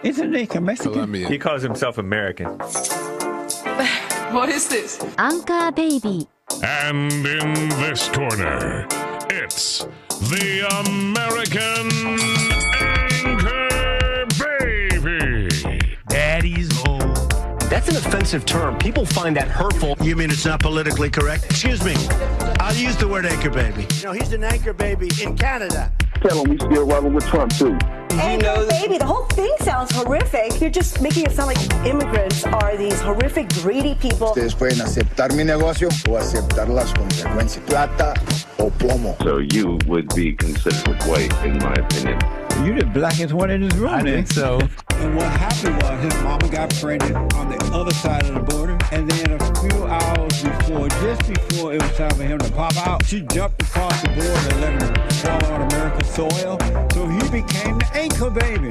Isn't Nick a Mexican? Colombian. He calls himself American. What is this? Anchor Baby. And in this corner, it's the American Anchor Baby. Daddy's home. That's an offensive term. People find that hurtful. You mean it's not politically correct? Excuse me. I'll use the word anchor baby. You know, he's an anchor baby in Canada. Tell him we still rolling with Trump, too. Anchor baby, the whole thing sounds horrific. You're just making it sound like immigrants are these horrific, greedy people. Ustedes pueden aceptar mi negocio o aceptar las consecuencias. Plata o plomo. So you would be considered white, in my opinion. You the blackest one in this room. I think so. And what happened was his mama got pregnant on the other side of the border. And then a few hours before, just before it was time for him to pop out, she jumped across the border and let him fall on American soil. So he became the anchor baby.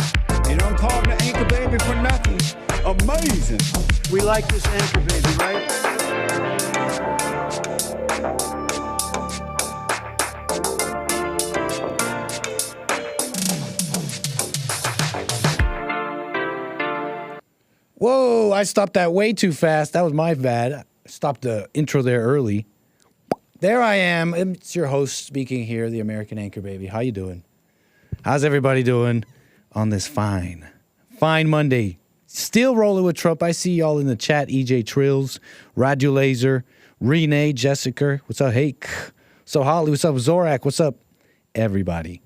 You don't call him the anchor baby for nothing. Amazing. We like this anchor baby, right? Whoa, I stopped that way too fast. That was my bad. I stopped the intro there early. There I am. It's your host speaking here, the American Anchor Baby. How you doing? How's everybody doing on this fine Monday? Still rolling with Trump. I see y'all in the chat. EJ Trills, Radio Laser, Renee, Jessica. What's up, Hake? So Holly, what's up, Zorak? What's up, everybody?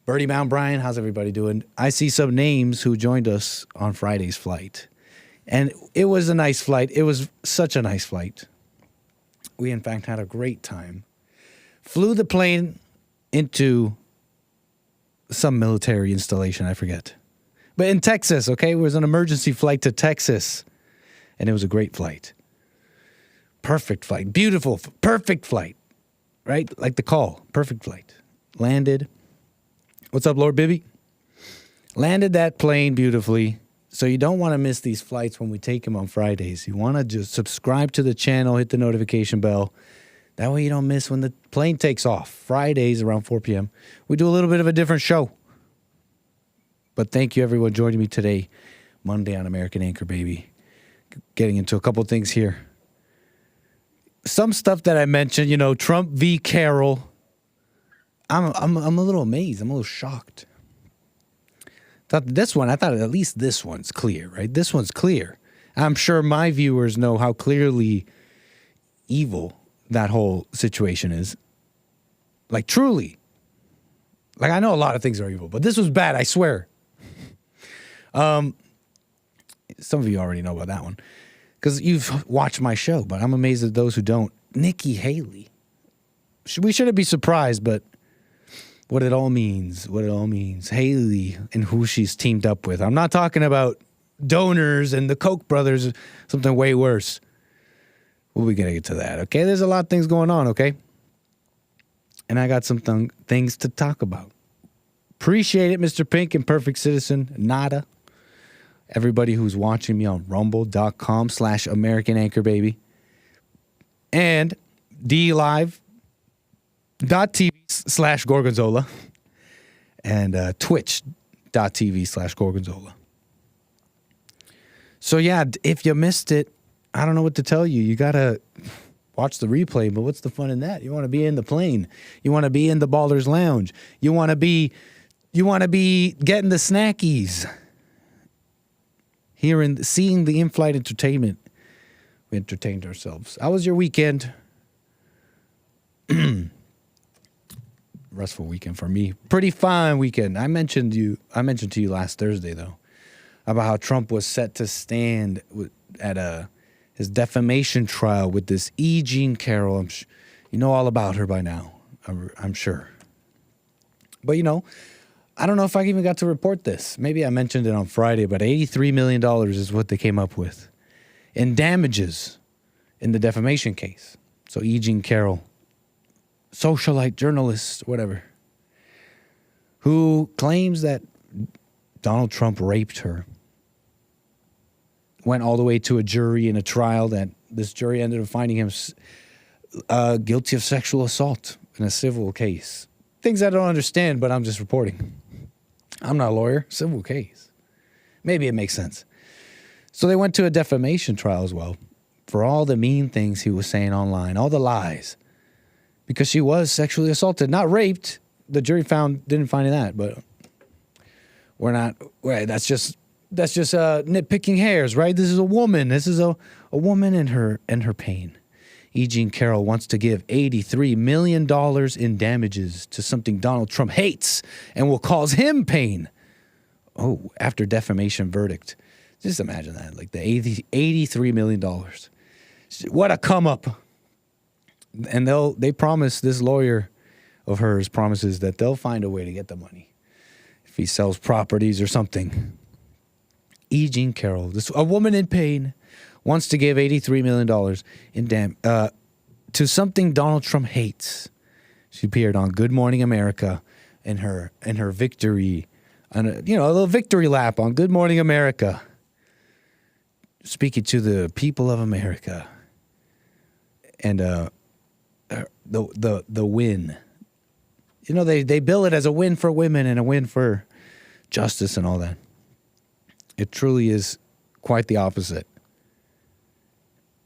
Birdie Mount Brian, how's everybody doing? I see some names who joined us on Friday's flight. And it was a nice flight. It was such a nice flight. We, in fact, had a great time. Flew the plane into some military installation, I forget. But in Texas, okay? It was an emergency flight to Texas. And it was a great flight. Perfect flight. Beautiful, perfect flight. Right? Like the call. Perfect flight. Landed. What's up, Lord Bibby? Landed that plane beautifully. So you don't want to miss these flights when we take them on Fridays. You want to just subscribe to the channel, hit the notification bell. That way you don't miss when the plane takes off. Fridays around 4 p.m. We do a little bit of a different show. But thank you, everyone, joining me today, Monday on American Anchor Baby. Getting into a couple things here. Some stuff that I mentioned, you know, Trump v. Carroll. I'm a little amazed. I'm a little shocked. I thought at least this one's clear, right? This one's clear. I'm sure my viewers know how clearly evil that whole situation is. Like, truly. Like, I know a lot of things are evil, but this was bad, I swear. Some of you already know about that one because you've watched my show, but I'm amazed at those who don't. Nikki Haley. We shouldn't be surprised, but what it all means. Haley and who she's teamed up with. I'm not talking about donors and the Koch brothers, something way worse. We'll be getting to that, okay? There's a lot of things going on, okay? And I got some things to talk about. Appreciate it, Mr. Pink and Perfect Citizen. Nada. Everybody who's watching me on rumble.com/American Anchor Baby. And DLive.tv/Gorgonzola and Twitch.tv/Gorgonzola. So yeah, if you missed it, I don't know what to tell you. You got to watch the replay, but what's the fun in that? You want to be in the plane. You want to be in the Balder's Lounge. You want to be getting the snackies. Seeing the in-flight entertainment. We entertained ourselves. How was your weekend? Restful weekend for me. Pretty fine weekend. I mentioned to you last Thursday though about how Trump was set to stand at his defamation trial with this V Carroll. You know all about her by now. I'm sure. But you know, I don't know if I even got to report this. Maybe I mentioned it on Friday, but $83 million is what they came up with in damages in the defamation case. So V Carroll, socialite, journalist, whatever, who claims that Donald Trump raped her, went all the way to a jury in a trial that this jury ended up finding him guilty of sexual assault in a civil case. Things I don't understand, but I'm just reporting. I'm not a lawyer. Civil case. Maybe it makes sense. So they went to a defamation trial as well for all the mean things he was saying online, all the lies, because she was sexually assaulted, not raped. The jury didn't find that, but we're not. Right, that's just nitpicking hairs, right? This is a woman. This is a woman and her pain. 𝒔𝒊𝒄𝒊𝒂𝒍� Carroll wants to give $83 million in damages to something Donald Trump hates and will cause him pain. Oh, after defamation verdict. Just imagine that, like the $83 million. What a come up. And they promise, this lawyer of hers promises that they'll find a way to get the money if he sells properties or something. 𝒔𝒊𝒄𝒊𝒂𝒍� Carroll, a woman in pain, wants to give $83 million to something Donald Trump hates. She appeared on Good Morning America in her victory, a little victory lap on Good Morning America, speaking to the people of America, and the win. They bill it as a win for women and a win for justice and all that. It truly is quite the opposite.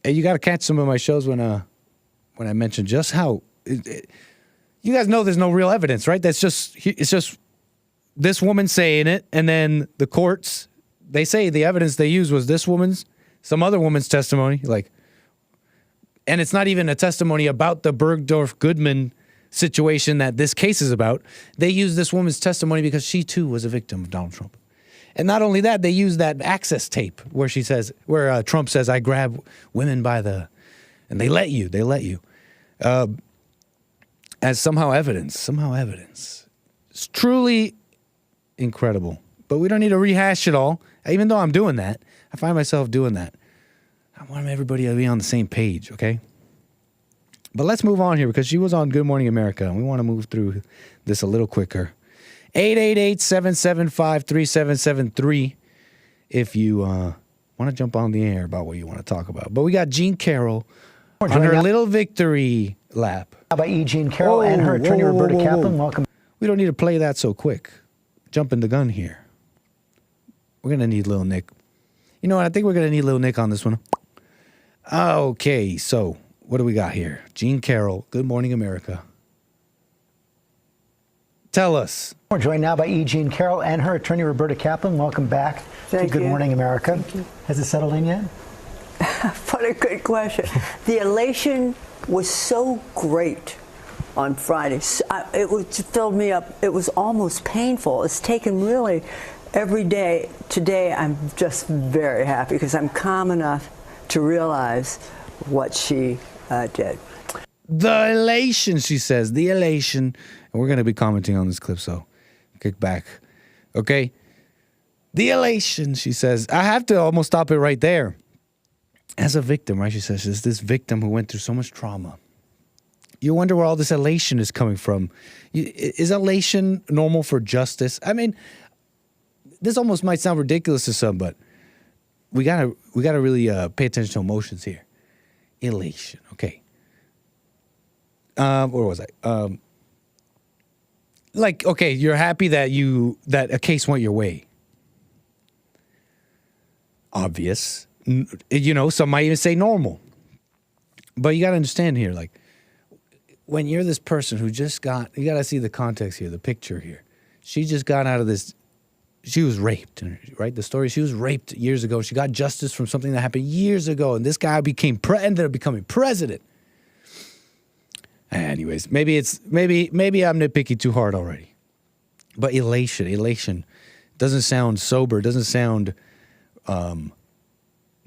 And you got to catch some of my shows when I mention just how you guys know there's no real evidence, right? It's just this woman saying it, and then the courts, they say the evidence they used was some other woman's testimony, and it's not even a testimony about the Bergdorf-Goodman situation that this case is about. They use this woman's testimony because she too was a victim of Donald Trump. And not only that, they use that access tape where Trump says, I grab women by and they let you, as somehow evidence. It's truly incredible. But we don't need to rehash it all. Even though I'm doing that, I find myself doing that. I want everybody to be on the same page, okay? But let's move on here because she was on Good Morning America, and we want to move through this a little quicker. 888-775-3773 if you want to jump on the air about what you want to talk about. But we got 𒔿🡿 Carroll on her little victory lap. How about 𒔿🡿 Carroll and her attorney, 𝒏𝒊𝒄𝒌𝒔𝒕𝒓𝒄𝒊𝒂𝒍𒔥? Welcome. We don't need to play that so quick. Jumping the gun here. We're going to need Lil Nick. You know what? I think we're going to need Lil Nick on this one. Okay, so what do we got here? 𒔿🡿 Carroll, Good Morning America. Tell us. We're joined now by 𒔿🡿 Carroll and her attorney, 𝒏𝒊𝒄𝒊𝒂𝒍𝒔. Welcome back to Good Morning America. Has it settled in yet? What a good question. The elation was so great on Friday. It filled me up. It was almost painful. It's taken really every day. Today, I'm just very happy because I'm calm enough to realize what she did. The elation, she says. The elation. And we're going to be commenting on this clip, so kick back. Okay? The elation, she says. I have to almost stop it right there. As a victim, right, she says, she's this victim who went through so much trauma. You wonder where all this elation is coming from. Is elation normal for justice? I mean, this almost might sound ridiculous to some, but we gotta really pay attention to emotions here. Elation, okay. Where was I? Okay, you're happy that a case went your way. Obvious. Some might even say normal. But you got to understand here, when you're this person who you got to see the context here, the picture here. She just got out of this, she was raped, right? The story, she was raped years ago. She got justice from something that happened years ago, and this guy ended up becoming president. Anyways, maybe I'm nitpicking too hard already. But elation doesn't sound sober, doesn't sound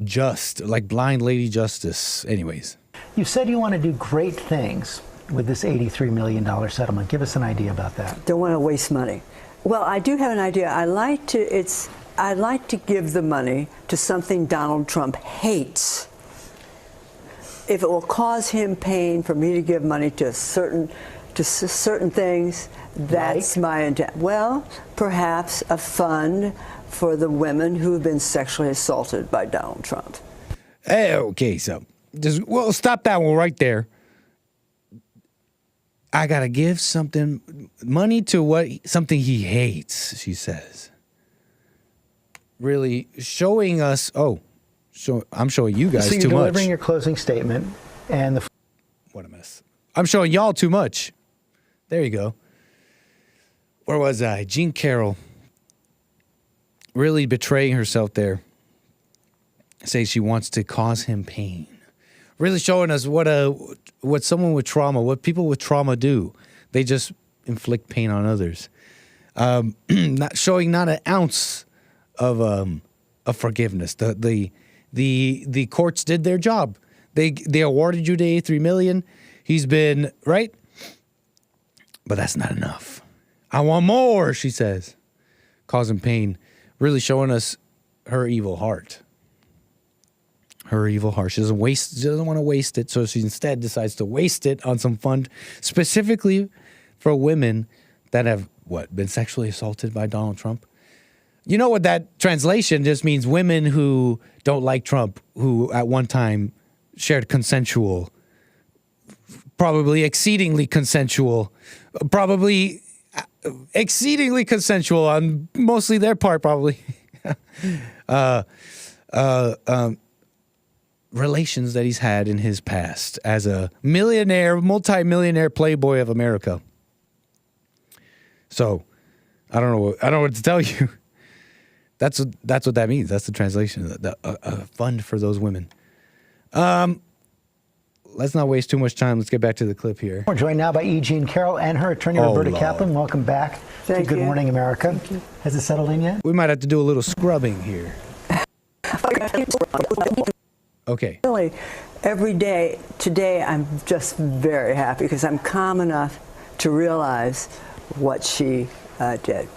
just, like blind lady justice. Anyways. You said you want to do great things with this $83 million settlement. Give us an idea about that. Don't want to waste money. Well, I do have an idea. I'd like to give the money to something Donald Trump hates. If it will cause him pain for me to give money to certain things, that's my intent. Well, perhaps a fund for the women who have been sexually assaulted by Donald Trump. Hey, okay, so stop that one right there. I gotta give money to something he hates, she says. really showing us. Oh, I'm showing you guys so you're too much. delivering your closing statement, and what a mess. I'm showing y'all too much. There you go. Where was I? Jean Carroll really betraying herself there. Say she wants to cause him pain. Really showing us what someone with trauma, what people with trauma do. They just inflict pain on others. Not showing not an ounce of forgiveness. The courts did their job. They awarded you the $83 million. He's been right, but that's not enough. I want more, she says, causing pain. Really showing us her evil heart. Her evil heart. She doesn't want to waste it, so she instead decides to waste it on some fun, specifically for women that have been sexually assaulted by Donald Trump. You know what that translation just means? Women who don't like Trump, who at one time shared consensual, probably exceedingly consensual on mostly their part, probably. Relations that he's had in his past as a multi-millionaire playboy of America. So, I don't know what to tell you. That's what that means. That's the translation. A fund for those women. Let's not waste too much time. Let's get back to the clip here. We're joined now by V Carroll and her attorney, 𝒏𝒊𝒂𝒎𝒂𝒎. Welcome back to Good Morning America. Has it settled in yet? We might have to do a little scrubbing here. Okay. Really, every day, today, I'm just very happy because I'm calm enough to realize what she did.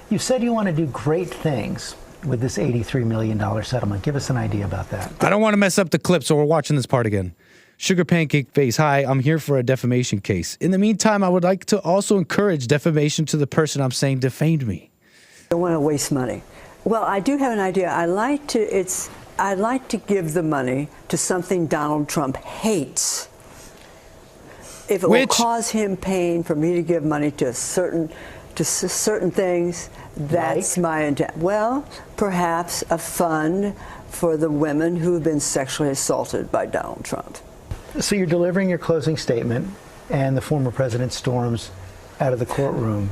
You said you want to do great things with this $83 million settlement. Give us an idea about that. I don't want to mess up the clip, so we're watching this part again. Sugar Pancake Face, hi, I'm here for a defamation case. In the meantime, I would like to also encourage defamation to the person I'm saying defamed me. I don't want to waste money. Well, I do have an idea. I'd like to give the money to something Donald Trump hates. If it will cause him pain for me to give money to certain things, that's my intent. Well, perhaps a fund for the women who have been sexually assaulted by Donald Trump. So you're delivering your closing statement, and the former president storms out of the courtroom.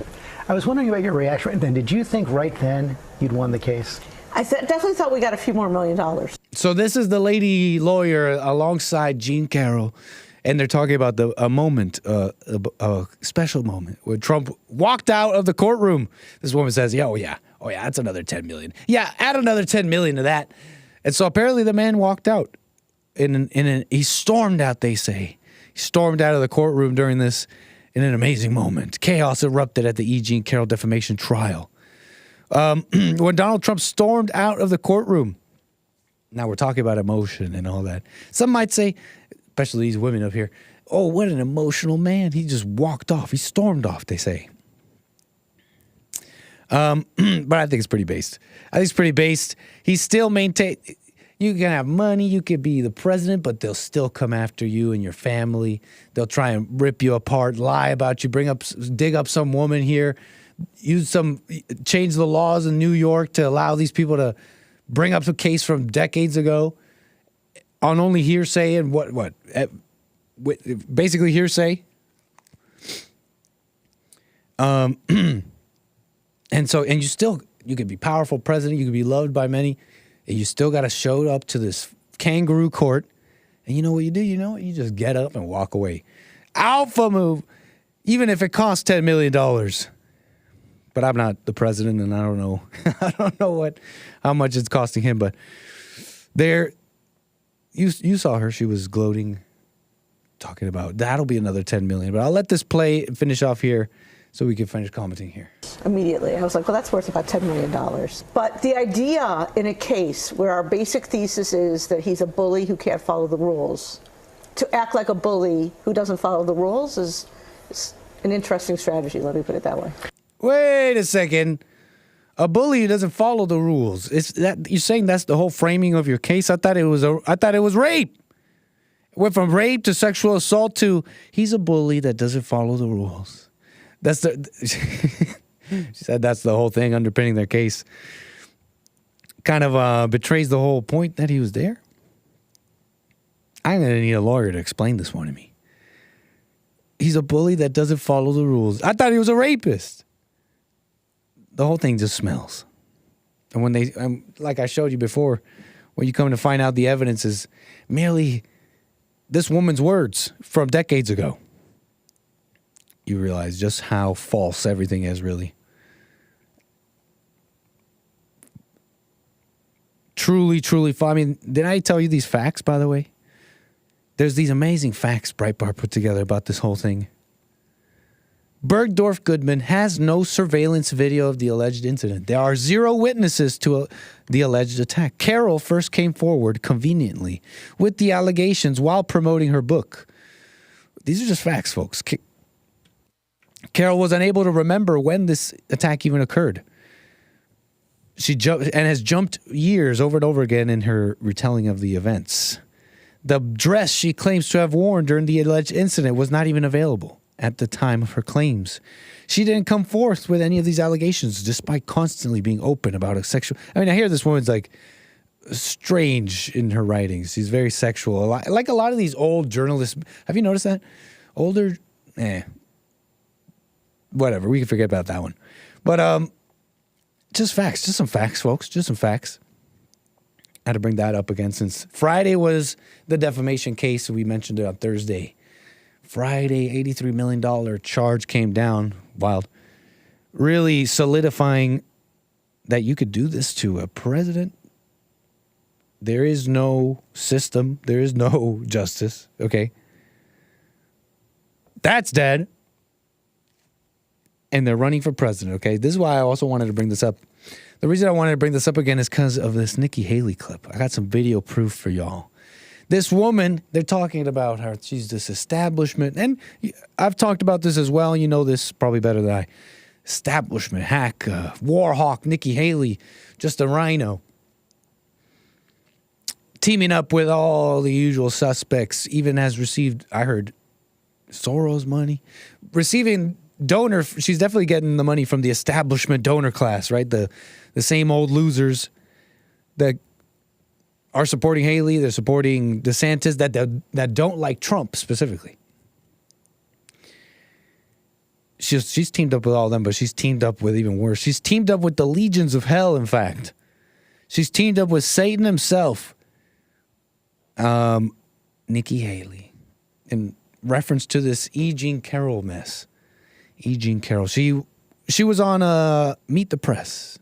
I was wondering about your reaction right then. Did you think right then you'd won the case? I definitely thought we got a few more $1 million. So this is the lady lawyer alongside Jean Carroll, and they're talking about a special moment where Trump walked out of the courtroom. This woman says, oh yeah, that's another $10 million. Yeah, add another $10 million to that. And so apparently the man walked out. He stormed out, they say. He stormed out of the courtroom during this in an amazing moment. Chaos erupted at the Jean Carroll defamation trial. When Donald Trump stormed out of the courtroom. Now we're talking about emotion and all that. Some might say, especially these women up here, oh, what an emotional man. He just walked off. He stormed off, they say. But I think it's pretty based. He still maintained... You can have money, you could be the president, but they'll still come after you and your family. They'll try and rip you apart, lie about you, dig up some woman here, change the laws in New York to allow these people to bring up a case from decades ago on only hearsay and basically hearsay. And you could be powerful president, you could be loved by many. You still got to show up to this kangaroo court. And you know what you do? You just get up and walk away. Alpha move, even if it costs $10 million. But I'm not the president, and I don't know. I don't know how much it's costing him. But you saw her. She was gloating, talking about that'll be another $10 million. But I'll let this play and finish off here so we can finish commenting here. Immediately, I was like, well, that's worth about $10 million. But the idea in a case where our basic thesis is that he's a bully who can't follow the rules, to act like a bully who doesn't follow the rules is an interesting strategy, let me put it that way. Wait a second. A bully who doesn't follow the rules. You're saying that's the whole framing of your case? I thought it was rape. It went from rape to sexual assault to he's a bully that doesn't follow the rules. She said that's the whole thing underpinning their case. kind of betrays the whole point that he was there. I'm going to need a lawyer to explain this one to me. He's a bully that doesn't follow the rules. I thought he was a rapist. The whole thing just smells. And when they, like I showed you before, when you come to find out the evidence is merely this woman's words from decades ago, you realize just how false everything is, really. Truly, truly false. I mean, did I tell you these facts, by the way? There's these amazing facts Breitbart put together about this whole thing. Bergdorf Goodman has no surveillance video of the alleged incident. There are 0 witnesses to the alleged attack. Carroll first came forward conveniently with the allegations while promoting her book. These are just facts, folks. Carroll was unable to remember when this attack even occurred. She has jumped years over and over again in her retelling of the events. The dress she claims to have worn during the alleged incident was not even available at the time of her claims. She didn't come forth with any of these allegations, despite constantly being open about a sexual... I mean, I hear this woman's like strange in her writings. She's very sexual. Like a lot of these old journalists. Have you noticed that? Older... Whatever. We can forget about that one. But just facts. Just some facts, folks. Just some facts. I had to bring that up again since Friday was the defamation case. We mentioned it on Thursday. Friday, $83 million charge came down. Wild. Really solidifying that you could do this to a president. There is no system. There is no justice. Okay. That's dead. And they're running for president. Okay. This is why I also wanted to bring this up. The reason I wanted to bring this up again is because of this Nikki Haley clip. I got some video proof for y'all. This woman, they're talking about her. She's this establishment. And I've talked about this as well. You know this probably better than I. Establishment hack, war hawk, Nikki Haley, just a rhino. Teaming up with all the usual suspects, even has received, I heard, Soros money. Receiving donor, she's definitely getting the money from the establishment donor class, right? The same old losers that are supporting Haley, they're supporting DeSantis, that don't like Trump specifically. She's teamed up with all of them, but she's teamed up with even worse. She's teamed up with the legions of hell, in fact. She's teamed up with Satan himself. Nikki Haley. In reference to this 𝒔𝒊𝒄𝒊𝒂𝒍𝒔 Carroll mess. 𝒔𝒊𝒄𝒊𝒂𝒍𝒔 Carroll. She was on Meet the Press.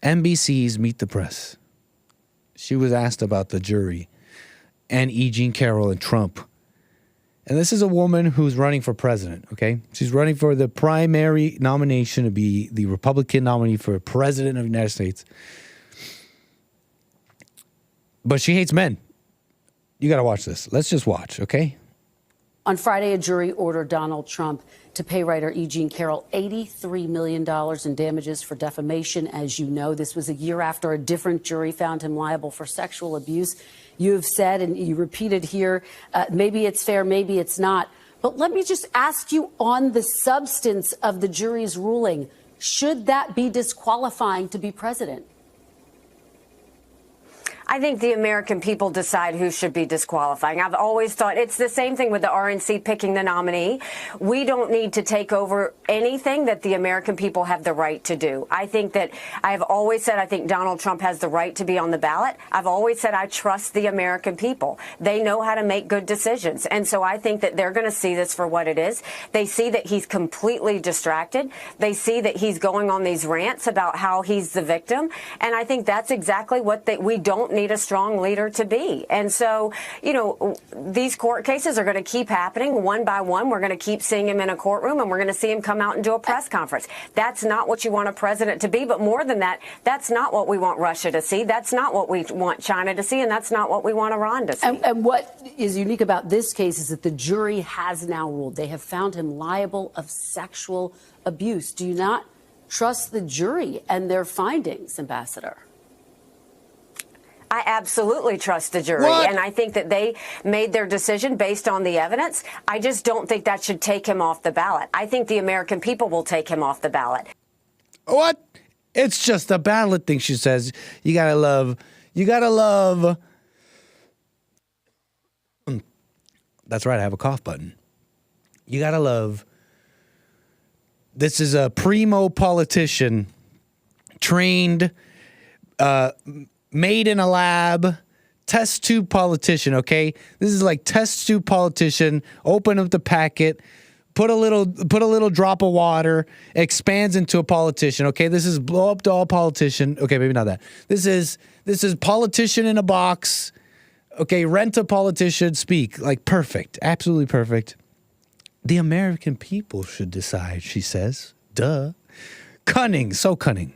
NBC's Meet the Press. She was asked about the jury and 𝒔𝒊𝒄𝒊𝒂𝒍𝒔 Carroll and Trump. And this is a woman who's running for president, okay? She's running for the primary nomination to be the Republican nominee for president of the United States. But she hates men. You got to watch this. Let's just watch, okay? On Friday, a jury ordered Donald Trump to pay writer 𝒔𝒊𝒄𝒊𝒂𝒍𝒔 Carroll $83 million in damages for defamation. As you know, this was a year after a different jury found him liable for sexual abuse. You have said, and you repeated here, maybe it's fair, maybe it's not. But let me just ask you on the substance of the jury's ruling, should that be disqualifying to be president? I think the American people decide who should be disqualifying. I've always thought it's the same thing with the RNC picking the nominee. We don't need to take over anything that the American people have the right to do. I think that I've always said I think Donald Trump has the right to be on the ballot. I've always said I trust the American people. They know how to make good decisions. And so I think that they're going to see this for what it is. They see that he's completely distracted. They see that he's going on these rants about how he's the victim. And I think that's exactly what we don't need a strong leader to be. And so, you know, these court cases are going to keep happening one by one. We're going to keep seeing him in a courtroom, and we're going to see him come out and do a press conference. That's not what you want a president to be. But more than that, that's not what we want Russia to see. That's not what we want China to see. And that's not what we want Iran to see. And what is unique about this case is that the jury has now ruled. They have found him liable of sexual abuse. Do you not trust the jury and their findings, Ambassador? I absolutely trust the jury, and I think that they made their decision based on the evidence. I just don't think that should take him off the ballot. I think the American people will take him off the ballot. What? It's just a ballot thing, she says. You gotta love. That's right, I have a cough button. You gotta love. This is a primo politician, trained, made in a lab, test tube politician, okay? This is like test tube politician, open up the packet, put a little drop of water, expands into a politician, okay? This is blow up doll politician. Okay, maybe not that. This is politician in a box. Okay, rent a politician, speak. Like perfect, absolutely perfect. The American people should decide, she says. Duh. Cunning, so cunning.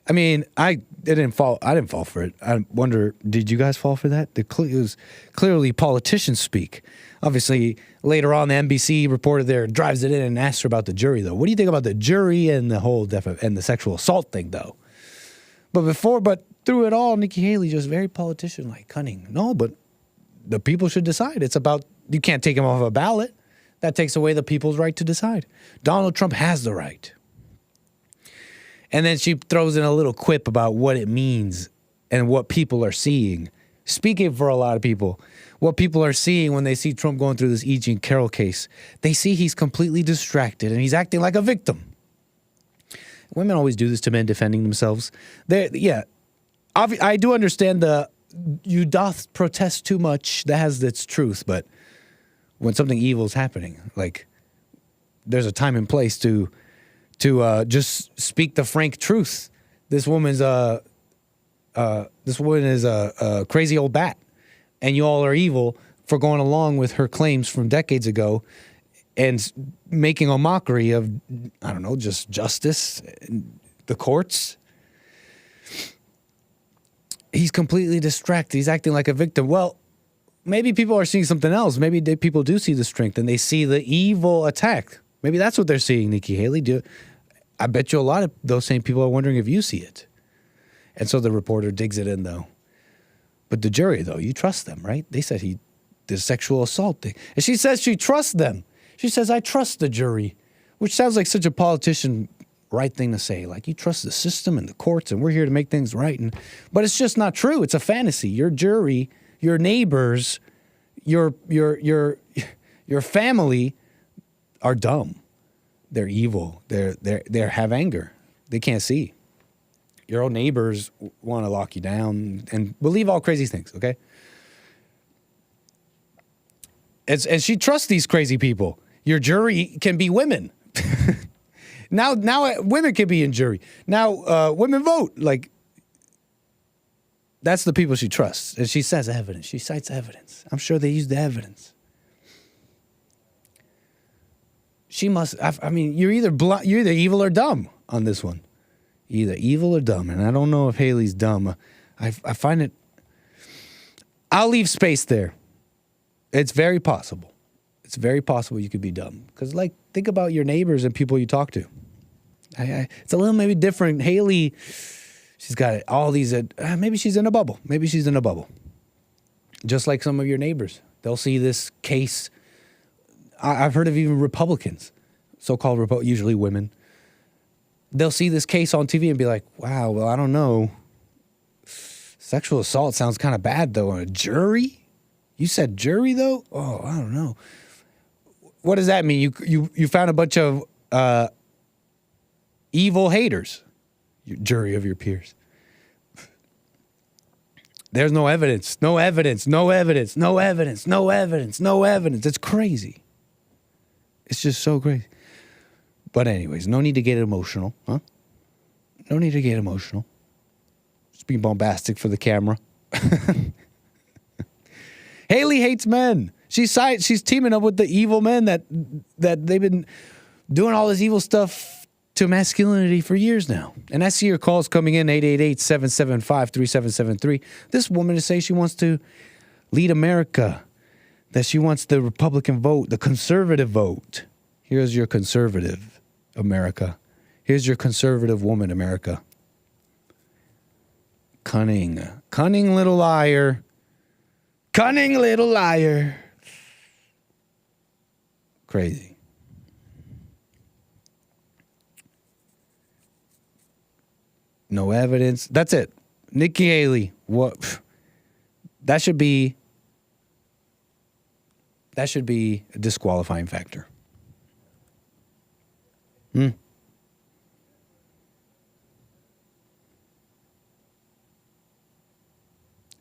I mean, I didn't fall for it. I wonder, did you guys fall for that? It was clearly politician speak. Obviously, later on, the NBC reporter there drives it in and asks her about the jury, though. What do you think about the jury and the whole and the sexual assault thing, though? But through it all, Nikki Haley just very politician-like, cunning. No, but the people should decide. It's about, you can't take him off a ballot. That takes away the people's right to decide. Donald Trump has the right. And then she throws in a little quip about what it means and what people are seeing. Speaking for a lot of people, what people are seeing when they see Trump going through this 𝒔𝒐𝒄𝒊𝒂𝒍𝒔 Carroll case, they see he's completely distracted and he's acting like a victim. Women always do this to men defending themselves. I do understand the you doth protest too much. That has its truth, but when something evil is happening, like there's a time and place to just speak the frank truth. This woman is a crazy old bat, and you all are evil for going along with her claims from decades ago and making a mockery of, I don't know, just justice, the courts. He's completely distracted. He's acting like a victim. Well, maybe people are seeing something else. Maybe people do see the strength and they see the evil attack. Maybe that's what they're seeing, Nikki Haley. I bet you a lot of those same people are wondering if you see it. And so the reporter digs it in, though. But the jury, though, you trust them, right? They said he did a sexual assault thing. And she says she trusts them. She says, I trust the jury, which sounds like such a politician right thing to say. Like, you trust the system and the courts, and we're here to make things right. But it's just not true. It's a fantasy. Your jury, your neighbors, your family are dumb. They're evil. They have anger. They can't see. Your own neighbors want to lock you down and believe all crazy things, okay? And she trusts these crazy people. Your jury can be women. Now women can be in jury. Now women vote. Like, that's the people she trusts. And she says evidence. She cites evidence. I'm sure they use the evidence. She must, I mean, you're either evil or dumb on this one. Either evil or dumb. And I don't know if Haley's dumb. I find it, I'll leave space there. It's very possible. It's very possible you could be dumb. Because, like, think about your neighbors and people you talk to. It's a little maybe different. Haley, she's got all these, maybe she's in a bubble. Maybe she's in a bubble. Just like some of your neighbors. They'll see this case. I've heard of even Republicans, so-called usually women. They'll see this case on TV and be like, wow, well, I don't know. Sexual assault sounds kind of bad, though. A jury? You said jury, though? Oh, I don't know. What does that mean? You found a bunch of evil haters, jury of your peers. There's no evidence, no evidence, no evidence, no evidence, no evidence, no evidence. It's crazy. It's just so crazy. But anyways, no need to get emotional, huh? No need to get emotional. Just be bombastic for the camera. Haley hates men. She's teaming up with the evil men that they've been doing all this evil stuff to masculinity for years now. And I see your calls coming in, 888-775-3773. This woman is saying she wants to lead America, that she wants the Republican vote, the conservative vote. Here's your conservative, America. Here's your conservative woman, America. Cunning little liar. Cunning little liar. Crazy. No evidence. That's it. Nikki Haley. What? That should be a disqualifying factor.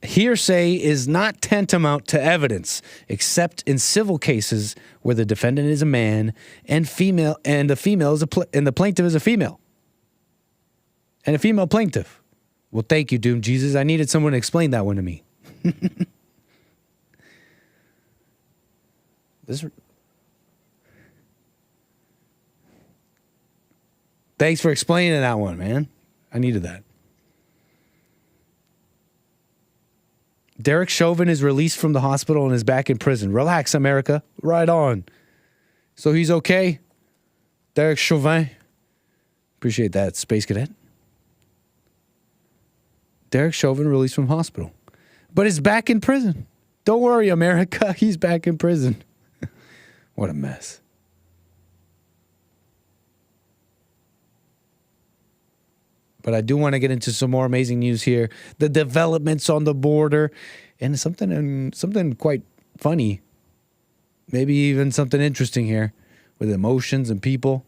Hearsay is not tantamount to evidence, except in civil cases where the defendant is a man and female, and the female is and the plaintiff is a female, and a female plaintiff. Well, thank you, Doom Jesus. I needed someone to explain that one to me. Thanks for explaining that one, man. I needed that. Derek Chauvin is released from the hospital and is back in prison. Relax, America. Right on. So he's okay? Derek Chauvin. Appreciate that, Space Cadet. Derek Chauvin released from hospital. But is back in prison. Don't worry, America. He's back in prison. What a mess. But I do want to get into some more amazing news here. The developments on the border and something quite funny. Maybe even something interesting here with emotions and people.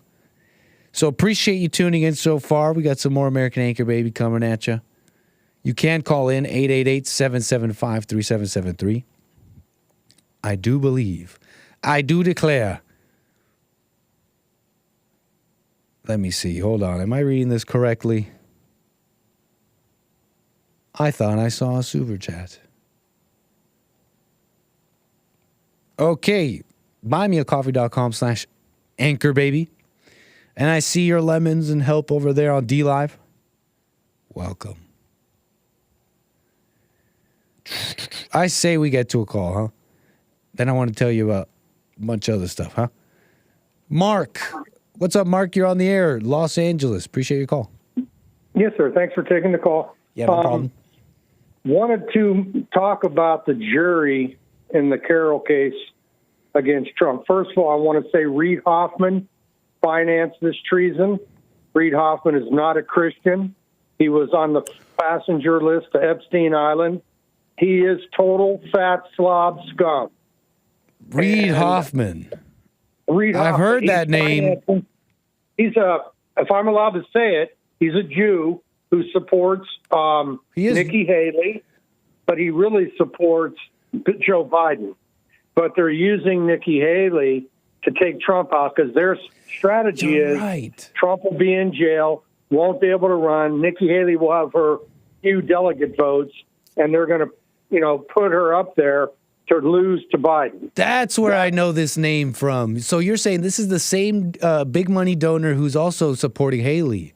So appreciate you tuning in so far. We got some more American Anchor Baby coming at you. You can call in 888-775-3773. I do believe. I do declare. Let me see. Hold on. Am I reading this correctly? I thought I saw a super chat. Okay. buymeacoffee.com/anchorbaby. And I see your lemons and help over there on D Live. Welcome. I say we get to a call, huh? Then I want to tell you about a bunch of other stuff, huh? Mark. What's up, Mark? You're on the air. Los Angeles. Appreciate your call. Yes, sir. Thanks for taking the call. Yeah, no problem. Wanted to talk about the jury in the Carroll case against Trump. First of all, I want to say Reid Hoffman financed this treason. Reid Hoffman is not a Christian. He was on the passenger list to Epstein Island. He is total fat slob scum. Reid Hoffman. Reid Hoffman. I've heard that name. He's if I'm allowed to say it, he's a Jew who supports Nikki Haley, but he really supports Joe Biden. But they're using Nikki Haley to take Trump out because their strategy is Trump will be in jail, won't be able to run. Nikki Haley will have her few delegate votes, and they're going to, put her up there to lose to Biden. That's where I know this name from. So you're saying this is the same big money donor who's also supporting Haley.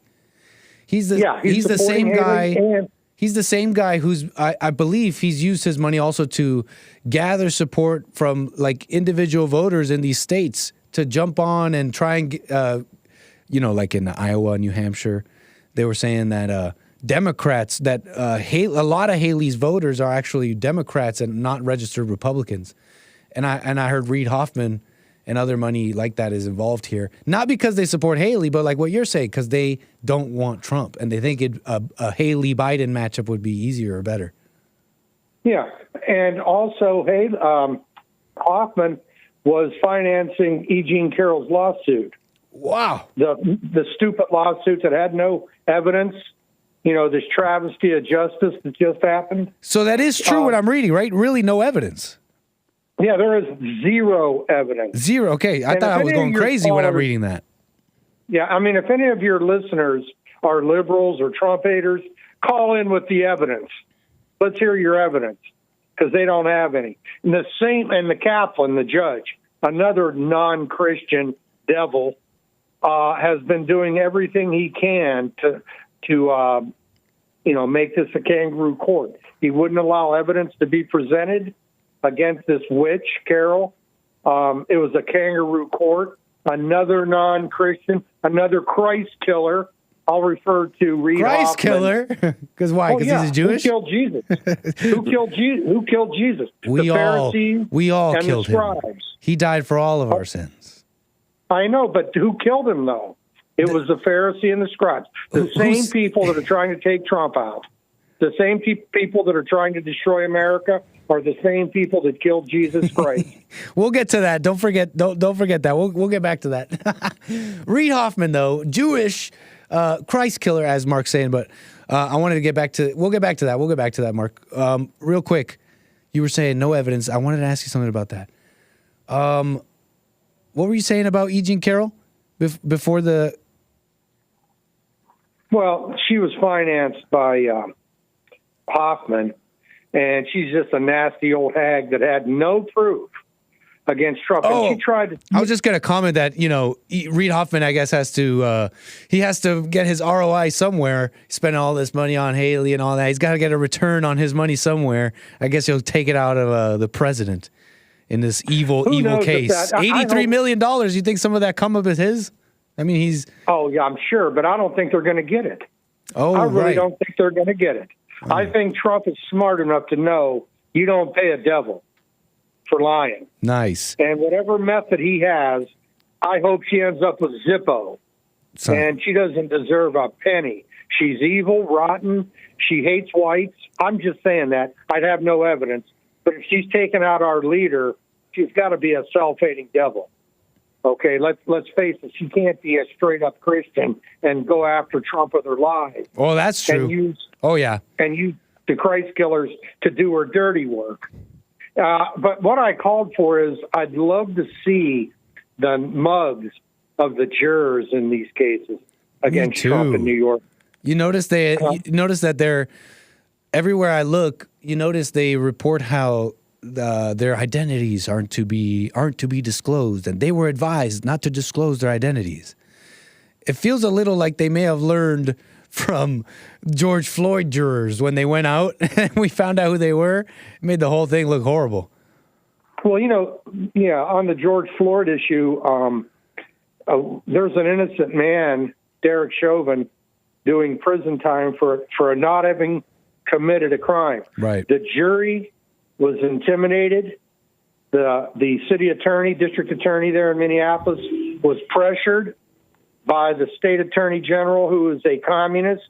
He's the same guy. He's the same guy who's I believe he's used his money also to gather support from like individual voters in these states to jump on and try and get, like in Iowa, New Hampshire, they were saying that Democrats, that a lot of Haley's voters are actually Democrats and not registered Republicans. And I heard Reid Hoffman and other money like that is involved here. Not because they support Haley, but like what you're saying, because they don't want Trump. And they think a Haley-Biden matchup would be easier or better. Yeah. And also, Hoffman was financing E. Jean Carroll's lawsuit. Wow. The stupid lawsuit that had no evidence. This travesty of justice that just happened. So that is true what I'm reading, right? Really no evidence. Yeah, there is zero evidence. Zero. Okay. I thought I was going crazy when I'm reading that. Yeah. I mean, if any of your listeners are liberals or Trump haters, call in with the evidence. Let's hear your evidence because they don't have any. And the Kaplan, the judge, another non-Christian devil, has been doing everything he can to make this a kangaroo court. He wouldn't allow evidence to be presented against this witch, Carroll. It was a kangaroo court. Another non-Christian, another Christ killer. I'll refer to Reid Christ Hoffman. Killer? Because why? Because he's Jewish? Who killed Jesus? Who killed Jesus? We the all and killed the scribes. him. He died for all of our sins. I know, but who killed him, though? It was the Pharisee and the scribes. The same people that are trying to take Trump out, the same people that are trying to destroy America are the same people that killed Jesus Christ. We'll get to that. Don't forget that. We'll get back to that. Reid Hoffman, though, Jewish Christ killer, as Mark's saying, but I wanted to get back to. We'll get back to that, Mark. Real quick, you were saying no evidence. I wanted to ask you something about that. What were you saying about 𝒔𝒐𝒄𝒊𝒂𝒍𝒔 Carroll before the? Well, she was financed by Hoffman, and she's just a nasty old hag that had no proof against Trump. Oh, and she tried to. I was just going to comment that, Reid Hoffman, I guess, has to get his ROI somewhere, spend all this money on Haley and all that. He's got to get a return on his money somewhere. I guess he'll take it out of the president in this evil case. $83 million. You think some of that come up as his? I mean, he's. Oh, yeah, I'm sure, but I don't think they're going to get it. Oh, I really right. don't think they're going to get it. Oh. I think Trump is smart enough to know you don't pay a devil for lying. Nice. And whatever method he has, I hope she ends up with Zippo. And she doesn't deserve a penny. She's evil, rotten. She hates whites. I'm just saying that. I'd have no evidence. But if she's taken out our leader, she's got to be a self-hating devil. Okay, let's face it. She can't be a straight-up Christian and go after Trump with her lies. Oh, that's true. And use the Christ killers to do her dirty work. But what I called for is I'd love to see the mugs of the jurors in these cases against Trump in New York. You notice that they're everywhere I look. You notice they report how their identities aren't to be disclosed, and they were advised not to disclose their identities. It feels a little like they may have learned from George Floyd jurors when they went out and we found out who they were. It made the whole thing look horrible. Well, on the George Floyd issue, there's an innocent man, Derek Chauvin, doing prison time for not having committed a crime. Right. The jury was intimidated. The city attorney, district attorney there in Minneapolis, was pressured by the state attorney general, who is a communist.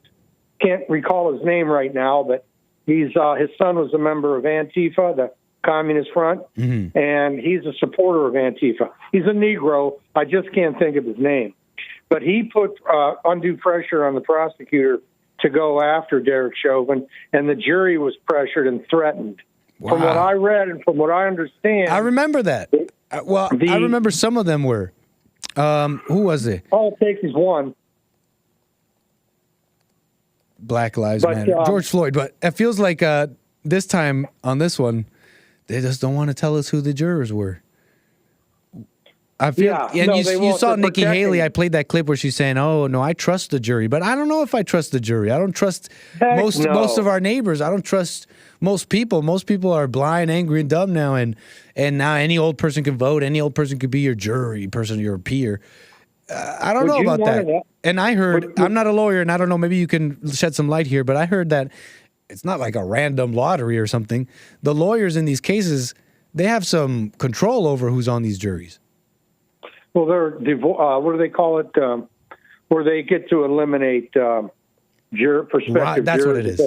Can't recall his name right now, but his son was a member of Antifa, the Communist Front, and he's a supporter of Antifa. He's a Negro. I just can't think of his name. But he put undue pressure on the prosecutor to go after Derek Chauvin, and the jury was pressured and threatened. Wow. From what I read and from what I understand... I remember that. I remember some of them were. Who was it? All it takes is one. Black Lives Matter. George Floyd. But it feels like this time on this one, they just don't want to tell us who the jurors were. I feel, you saw Nikki Haley. I played that clip where she's saying, "Oh no, I trust the jury," but I don't know if I trust the jury. I don't trust most of our neighbors. I don't trust most people. Most people are blind, angry, and dumb now, and now any old person can vote. Any old person could be your jury person, your peer. I don't know about that. And I heard, I'm not a lawyer, and I don't know. Maybe you can shed some light here, but I heard that it's not like a random lottery or something. The lawyers in these cases, they have some control over who's on these juries. Well, they're what do they call it? Where they get to eliminate prospective right, that's jurors. What it is.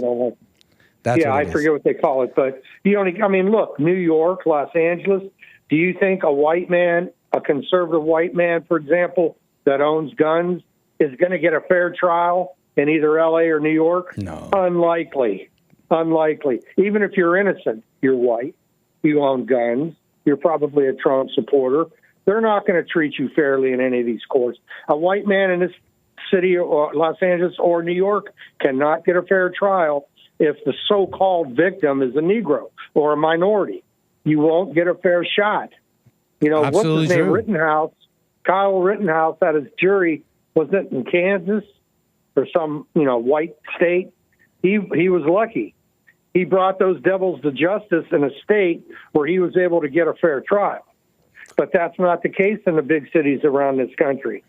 I forget what they call it, but look, New York, Los Angeles. Do you think a white man, a conservative white man, for example, that owns guns, is going to get a fair trial in either L.A. or New York? No, unlikely. Even if you're innocent, you're white, you own guns, you're probably a Trump supporter. They're not going to treat you fairly in any of these courts. A white man in this city, or Los Angeles or New York, cannot get a fair trial if the so-called victim is a Negro or a minority. You won't get a fair shot. What's his name? Rittenhouse, Kyle Rittenhouse, had his jury, was it in Kansas or some white state? He was lucky. He brought those devils to justice in a state where he was able to get a fair trial. But that's not the case in the big cities around this country.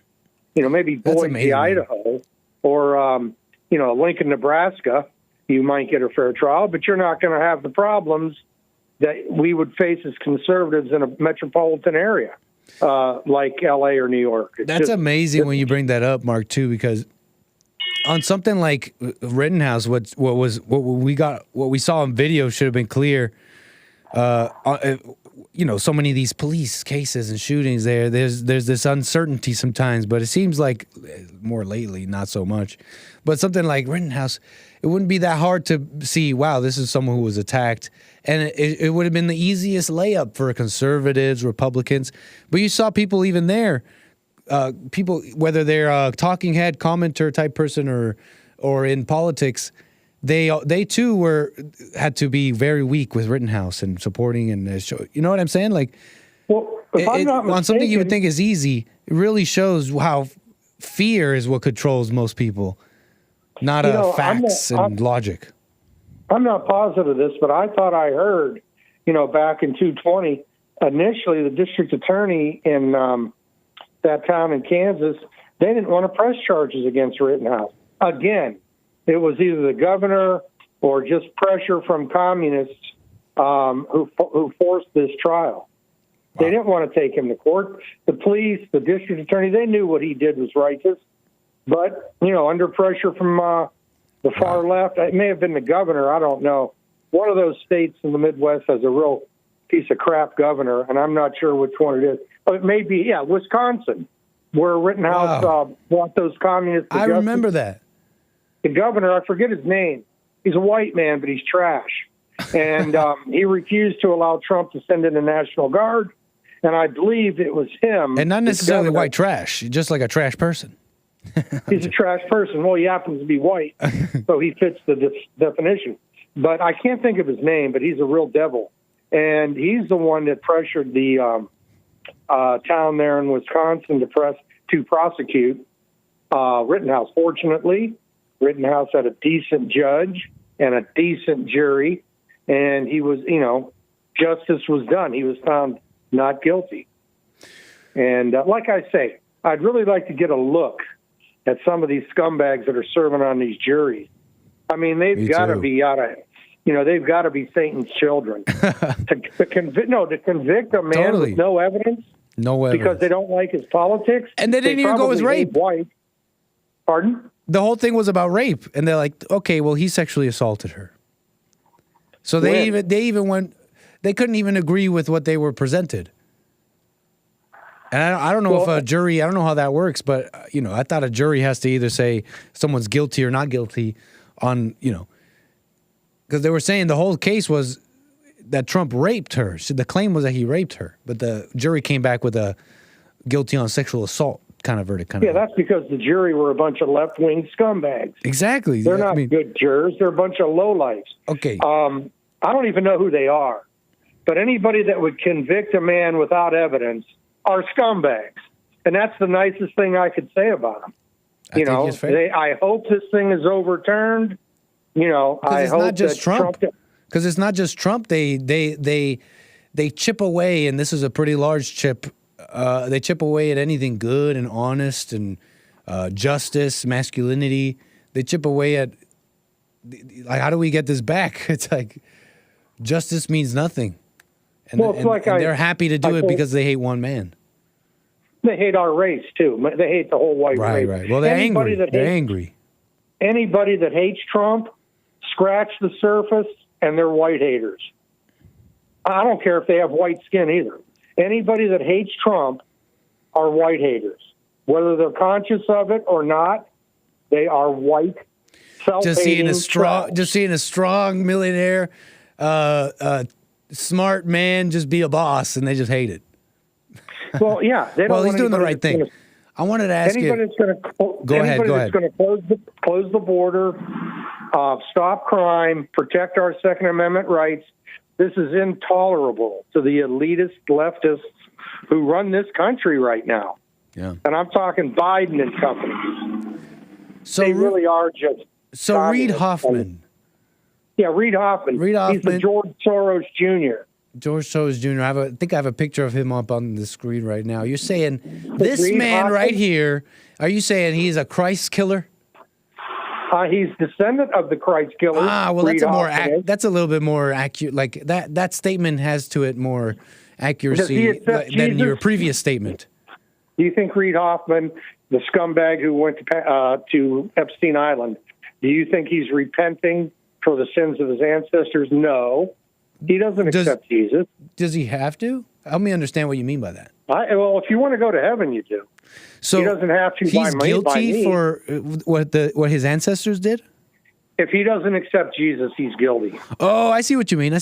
Maybe Boise, Idaho, or, Lincoln, Nebraska, you might get a fair trial, but you're not going to have the problems that we would face as conservatives in a metropolitan area. like L.A. or New York. That's just amazing when you bring that up, Mark, too, because on something like Rittenhouse, what we saw on video should have been clear. You know, so many of these police cases and shootings there's this uncertainty sometimes, but it seems like more lately, not so much. But something like Rittenhouse, it wouldn't be that hard to see, wow, this is someone who was attacked. And it would have been the easiest layup for conservatives, Republicans. But you saw people even there, people, whether they're a talking head, commenter type person or in politics, they too had to be very weak with Rittenhouse and supporting and you know what I'm saying? Like, well, if I'm not mistaken, on something you would think is easy, it really shows how fear is what controls most people, not facts and logic. I'm not positive of this, but I thought I heard, back in 220, initially the district attorney in that town in Kansas, they didn't want to press charges against Rittenhouse. Again, it was either the governor or just pressure from communists who forced this trial. They didn't want to take him to court. The police, the district attorney, they knew what he did was righteous. But, under pressure from the far left, it may have been the governor, I don't know. One of those states in the Midwest has a real piece of crap governor, and I'm not sure which one it is. But it may be, Wisconsin, where Rittenhouse brought those communists to I justice. remember that. The governor, I forget his name. He's a white man, but he's trash. And he refused to allow Trump to send in the National Guard. And I believe it was him. And not necessarily white trash, just like a trash person. He's a trash person. Well, he happens to be white, so he fits the definition. But I can't think of his name, but he's a real devil. And he's the one that pressured the town there in Wisconsin to prosecute Rittenhouse. Fortunately, Rittenhouse had a decent judge and a decent jury, and he was, justice was done. He was found not guilty. And like I say, I'd really like to get a look at some of these scumbags that are serving on these juries. I mean, they've got to be they've got to be Satan's children. to convict a man with no evidence, because they don't like his politics. And they didn't even go with rape. White. Pardon? The whole thing was about rape, and they're like, okay, well, he sexually assaulted her. So they even went. They couldn't even agree with what they were presented. And I don't know if a jury. I don't know how that works, but I thought a jury has to either say someone's guilty or not guilty on because they were saying the whole case was that Trump raped her. So the claim was that he raped her, but the jury came back with a guilty on sexual assault kind of verdict. That's because the jury were a bunch of left-wing scumbags. Exactly. They're not good jurors. They're a bunch of lowlifes. Okay. I don't even know who they are, but anybody that would convict a man without evidence are scumbags. And that's the nicest thing I could say about them. I hope this thing is overturned. I hope not just that Trump. Because it's not just Trump. They chip away, and this is a pretty large chip. They chip away at anything good and honest and justice, masculinity. They chip away at, like, how do we get this back? It's like justice means nothing. And, they're happy to do it because they hate one man. They hate our race, too. They hate the whole white race. Right. Well, they're angry. They're angry. Anybody that hates Trump, scratch the surface, and they're white haters. I don't care if they have white skin either. Anybody that hates Trump are white haters. Whether they're conscious of it or not, they are white, self-hating. Just seeing a strong millionaire, smart man just be a boss, and they just hate it. Well, yeah. They don't he's doing the right thing. I wanted to ask you. Anybody that's going to close the border, stop crime, protect our Second Amendment rights. This is intolerable to the elitist leftists who run this country right now. Yeah. And I'm talking Biden and company. So they really are just. So Reid Hoffman. Reid Hoffman. He's the George Soros Jr. George Soros Jr. I think I have a picture of him up on the screen right now. You're saying this man right here, are you saying he's a Christ killer? He's descendant of the Christ killer. Well, that's a little bit more accurate. Like that statement has to it more accuracy than your previous statement. Do you think Reid Hoffman, the scumbag who went to Epstein Island, do you think he's repenting for the sins of his ancestors? No. He doesn't accept Jesus. Does he have to? Help me understand what you mean by that. Well, if you want to go to heaven, you do. So he doesn't have to. He's guilty for what his ancestors did? If he doesn't accept Jesus, he's guilty. Oh, I see what you mean.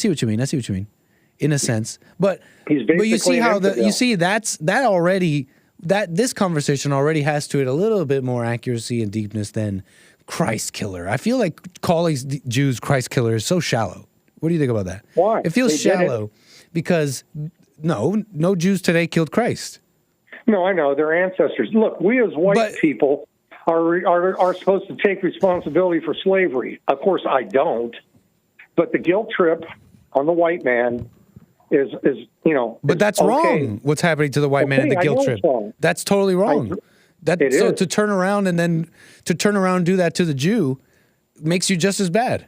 In a sense, but you see how this conversation already has to it a little bit more accuracy and deepness than Christ killer. I feel like calling Jews Christ killer is so shallow. What do you think about that? Why? It feels shallow because no Jews today killed Christ. No, I know their ancestors. Look, we as white people are supposed to take responsibility for slavery. Of course, I don't. But the guilt trip on the white man is But that's wrong. What's happening to the white man in the guilt trip? That's totally wrong. To turn around and do that to the Jew makes you just as bad.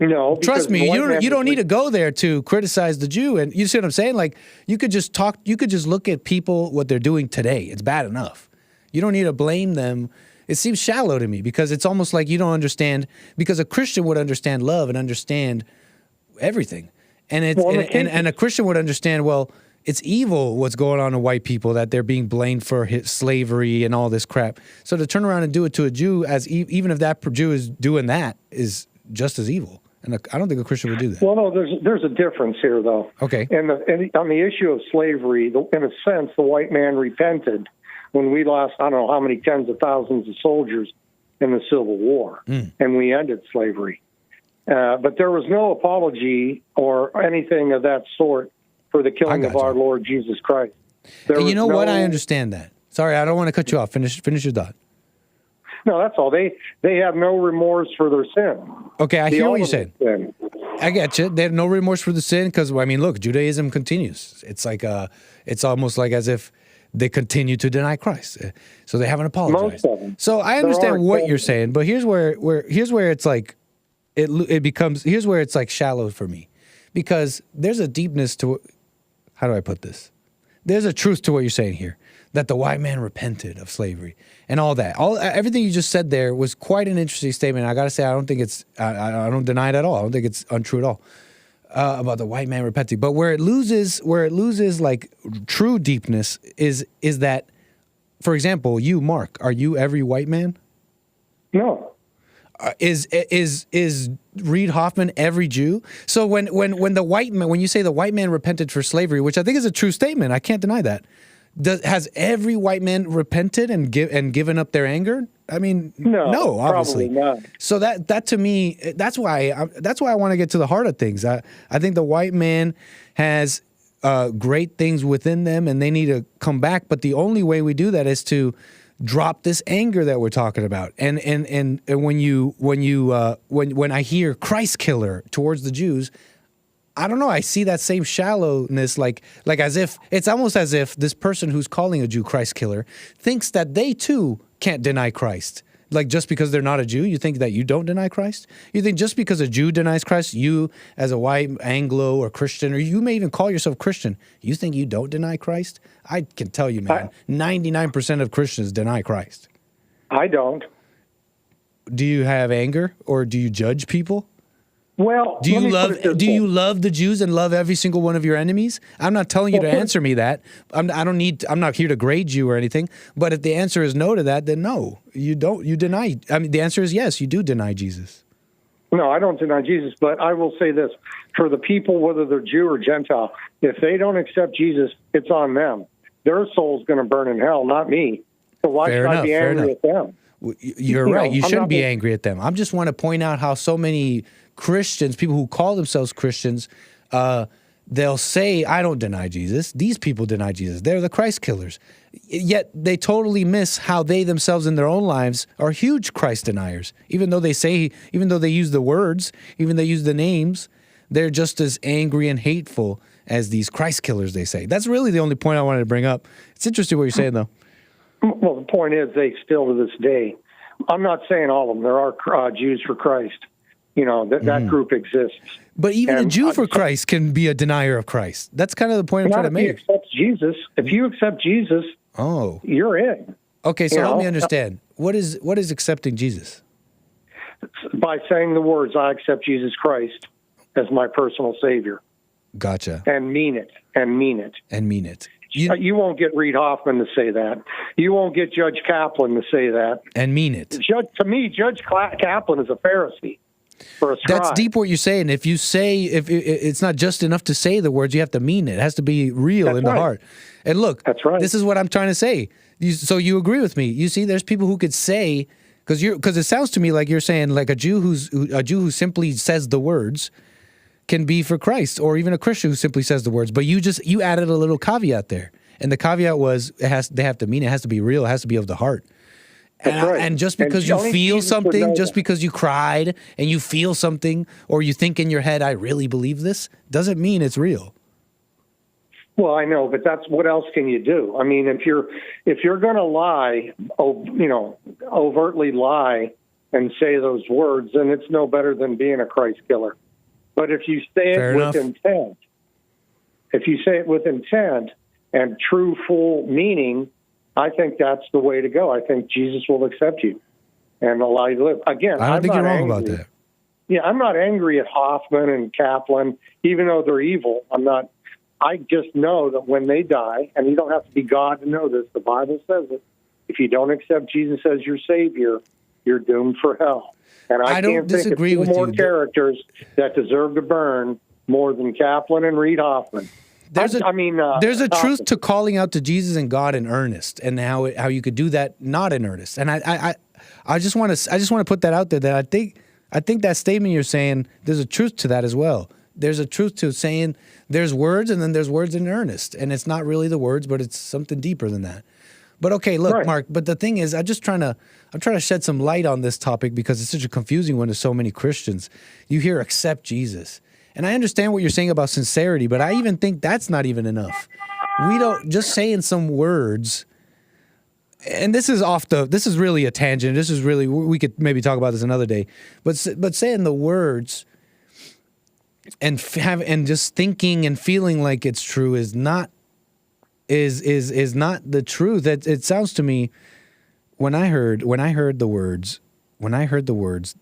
No, trust me, you don't need to go there to criticize the Jew. And you see what I'm saying? Like you could just look at people, what they're doing today. It's bad enough. You don't need to blame them. It seems shallow to me because it's almost like you don't understand, because a Christian would understand love and understand everything. And a Christian would understand, well, it's evil what's going on to white people, that they're being blamed for slavery and all this crap. So to turn around and do it to a Jew, even if that Jew is doing that, is just as evil. And I don't think a Christian would do that. Well, no, there's a difference here, though. Okay. And on the issue of slavery, in a sense, the white man repented when we lost, I don't know how many tens of thousands of soldiers in the Civil War, and we ended slavery. But there was no apology or anything of that sort for the killing of our Lord Jesus Christ. You know what? I understand that. Sorry, I don't want to cut you off. Finish your thought. No, that's all. They have no remorse for their sin. Okay, I hear what you're saying. I get you. They have no remorse for the sin because, I mean, look, Judaism continues. It's like it's almost like as if they continue to deny Christ. So they haven't apologized. Most of them. So I understand what you're saying, but here's where it's like it becomes, here's where it's like shallow for me, because there's a deepness to, how do I put this? There's a truth to what you're saying here, that the white man repented of slavery and all that. Everything you just said there was quite an interesting statement. I got to say, I don't think it's, I don't deny it at all. I don't think it's untrue at all about the white man repenting. But where it loses like true deepness is that, for example, you, Mark, are you every white man? No. Is Reid Hoffman every Jew? So when the white man, when you say the white man repented for slavery, which I think is a true statement, I can't deny that. Has every white man repented and given up their anger? I mean, no, obviously not. So that to me, that's why I want to get to the heart of things. I think the white man has great things within them, and they need to come back. But the only way we do that is to drop this anger that we're talking about. And when I hear Christ killer towards the Jews, I don't know, I see that same shallowness, like as if, it's almost as if this person who's calling a Jew Christ killer thinks that they too can't deny Christ. Like just because they're not a Jew, you think that you don't deny Christ? You think just because a Jew denies Christ, you as a white Anglo or Christian, or you may even call yourself Christian, you think you don't deny Christ? I can tell you, man, 99% of Christians deny Christ. I don't. Do you have anger, or do you judge people? Well, do you love the Jews and love every single one of your enemies? I'm not telling you to answer me that. I'm not here to grade you or anything. But if the answer is no to that, then no, you don't. You deny. I mean, the answer is yes. You do deny Jesus. No, I don't deny Jesus. But I will say this: for the people, whether they're Jew or Gentile, if they don't accept Jesus, it's on them. Their soul's going to burn in hell, not me. So why should I be angry at them? You're right. You shouldn't be angry at them. I just want to point out how so many Christians, people who call themselves Christians, they'll say, I don't deny Jesus. These people deny Jesus. They're the Christ killers. Yet they totally miss how they themselves in their own lives are huge Christ deniers. Even though they use the words, even they use the names, they're just as angry and hateful as these Christ killers, they say. That's really the only point I wanted to bring up. It's interesting what you're saying, though. Well, the point is they still to this day I'm not saying all of them. There are Jews for Christ. You know, that group exists. But even a Jew for Christ can be a denier of Christ. That's kind of the point I'm trying to make. If you accept Jesus, you're in. Okay, so help me understand. What is accepting Jesus? By saying the words, I accept Jesus Christ as my personal Savior. Gotcha. And mean it. You won't get Reid Hoffman to say that. You won't get Judge Kaplan to say that. And mean it. To me, Judge Kaplan is a Pharisee. That's deep what you're saying. If you say, if it's not just enough to say the words, you have to mean it. It has to be real in the heart. And look, this is what I'm trying to say. So you agree with me. You see, there's people who could say, because it sounds to me like you're saying like a Jew who simply says the words can be for Christ, or even a Christian who simply says the words. But you added a little caveat there. And the caveat was they have to mean it. It has to be real. It has to be of the heart. And just because you feel something, just because you cried and you feel something, or you think in your head, I really believe this, doesn't mean it's real. Well, I know, but what else can you do? I mean, if you're going to lie, overtly lie and say those words, then it's no better than being a Christ killer. But if you say it with intent, and true, full meaning, I think that's the way to go. I think Jesus will accept you and allow you to live. Again, I don't think you're wrong about that. Yeah, I'm not angry at Hoffman and Kaplan, even though they're evil. I'm not. I just know that when they die, and you don't have to be God to know this, the Bible says it, if you don't accept Jesus as your Savior, you're doomed for hell. And I can't think of two more characters that deserve to burn more than Kaplan and Reid Hoffman. There's a truth to calling out to Jesus and God in earnest, and how you could do that not in earnest. And I just want to put that out there, that I think that statement you're saying, there's a truth to that as well. There's a truth to saying there's words and then there's words in earnest, and it's not really the words, but it's something deeper than that. But okay, look, Mark. But the thing is, I'm trying to shed some light on this topic because it's such a confusing one to so many Christians. You hear accept Jesus. And I understand what you're saying about sincerity, but I even think that's not even enough. We don't just saying some words, and this is really a tangent. This is really, we could maybe talk about this another day. But saying the words and just thinking and feeling like it's true is not the truth. It sounds to me when I heard the words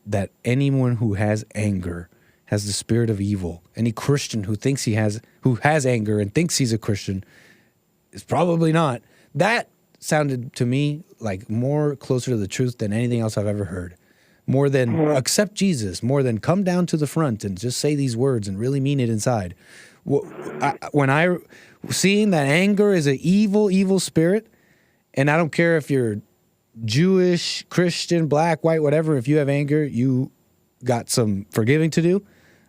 that anyone who has anger has the spirit of evil. Any Christian who has anger and thinks he's a Christian is probably not. That sounded to me like more closer to the truth than anything else I've ever heard. More than accept Jesus, more than come down to the front and just say these words and really mean it inside. When I seeing that anger is an evil spirit, and I don't care if you're Jewish, Christian, black, white, whatever, if you have anger, you got some forgiving to do.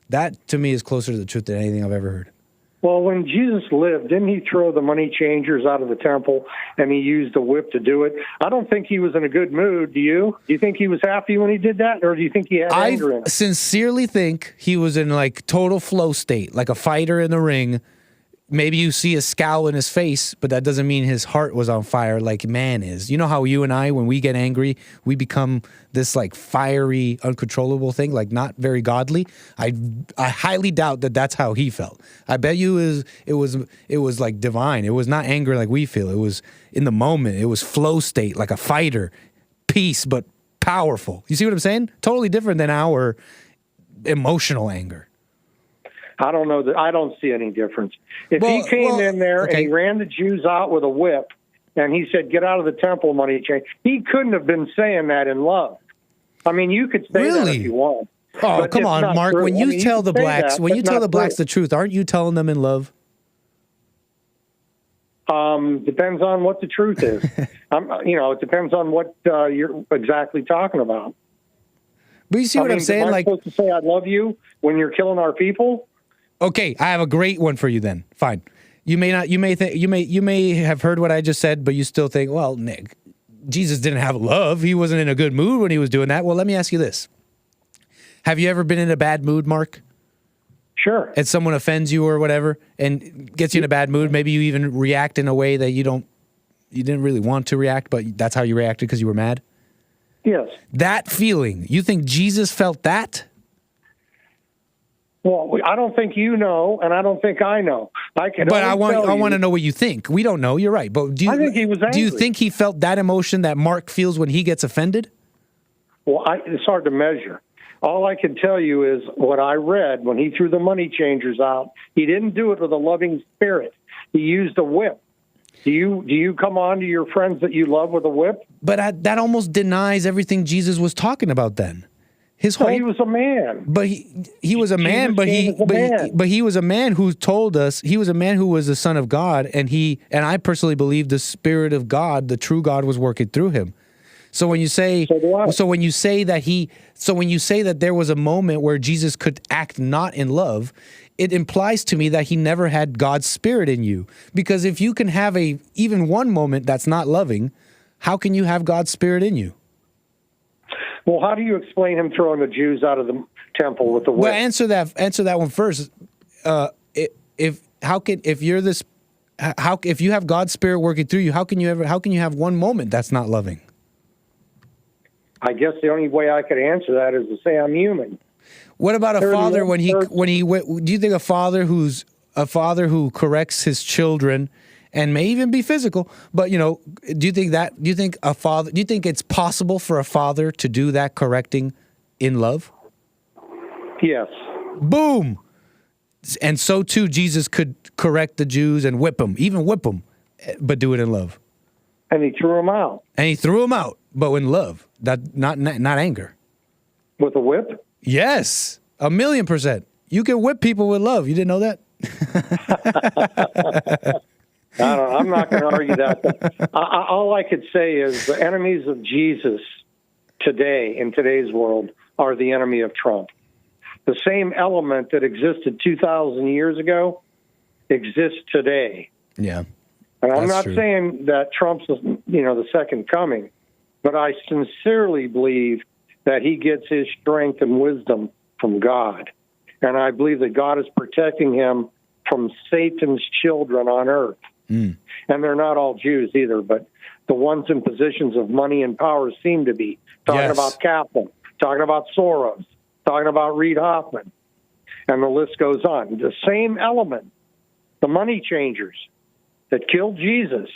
That, to me, is closer to the truth than anything I've ever heard. Well, when Jesus lived, didn't he throw the money changers out of the temple, and he used a whip to do it? I don't think he was in a good mood. Do you? Do you think he was happy when he did that, or do you think he had anger in it? I sincerely think he was in like total flow state, like a fighter in the ring. Maybe you see a scowl in his face, but that doesn't mean his heart was on fire like man is. You know how you and I, when we get angry, we become this like fiery, uncontrollable thing, like not very godly. I highly doubt that that's how he felt. I bet you it was like divine. It was not anger like we feel. It was in the moment. It was flow state, like a fighter, peace, but powerful. You see what I'm saying? Totally different than our emotional anger. I don't know that. I don't see any difference. If he came in there and he ran the Jews out with a whip, and he said, "Get out of the temple, money change," he couldn't have been saying that in love. I mean, you could say that if you want. Oh, come on, Mark. When you tell the blacks, the truth, aren't you telling them in love? Depends on what the truth is. It depends on what you're exactly talking about. But you see what I'm saying? Am I supposed to say I love you when you're killing our people? Okay, I have a great one for you then. Fine. You may have heard what I just said, but you still think, well, Nick, Jesus didn't have love. He wasn't in a good mood when he was doing that. Well, let me ask you this. Have you ever been in a bad mood, Mark? Sure. And someone offends you or whatever and gets you in a bad mood? Maybe you even react in a way that you didn't really want to react, but that's how you reacted because you were mad? Yes. That feeling, you think Jesus felt that? Well, I don't think you know, and I don't think I know. But I want to know what you think. We don't know. You're right. But I think he was angry. Do you think he felt that emotion that Mark feels when he gets offended? Well, it's hard to measure. All I can tell you is what I read when he threw the money changers out. He didn't do it with a loving spirit. He used a whip. Do you come on to your friends that you love with a whip? But that almost denies everything Jesus was talking about then. He was a man. But he was a man, but he was a man who told us, he was a man who was the Son of God, and I personally believe the Spirit of God, the true God, was working through him. So when you say that there was a moment where Jesus could act not in love, it implies to me that he never had God's Spirit in you. Because if you can have even one moment that's not loving, how can you have God's Spirit in you? Well, how do you explain him throwing the Jews out of the temple with the whip? Well, answer that one first. If you have God's Spirit working through you, how can you have one moment that's not loving? I guess the only way I could answer that is to say I'm human. What about a father do you think a father who corrects his children and may even be physical, but do you think it's possible for a father to do that correcting in love? Yes. Boom. And so too Jesus could correct the Jews and even whip them, but do it in love. And he threw them out. But in love, not anger. With a whip? Yes, 1,000,000%. You can whip people with love. You didn't know that? I'm not going to argue that. But all I could say is the enemies of Jesus today, in today's world, are the enemy of Trump. The same element that existed 2,000 years ago exists today. Yeah. And I'm not saying that Trump's, the second coming, but I sincerely believe that he gets his strength and wisdom from God. And I believe that God is protecting him from Satan's children on earth. And they're not all Jews either, but the ones in positions of money and power seem to be. Talking about Kaplan, talking about Soros, talking about Reid Hoffman, and the list goes on. The same element, the money changers that killed Jesus,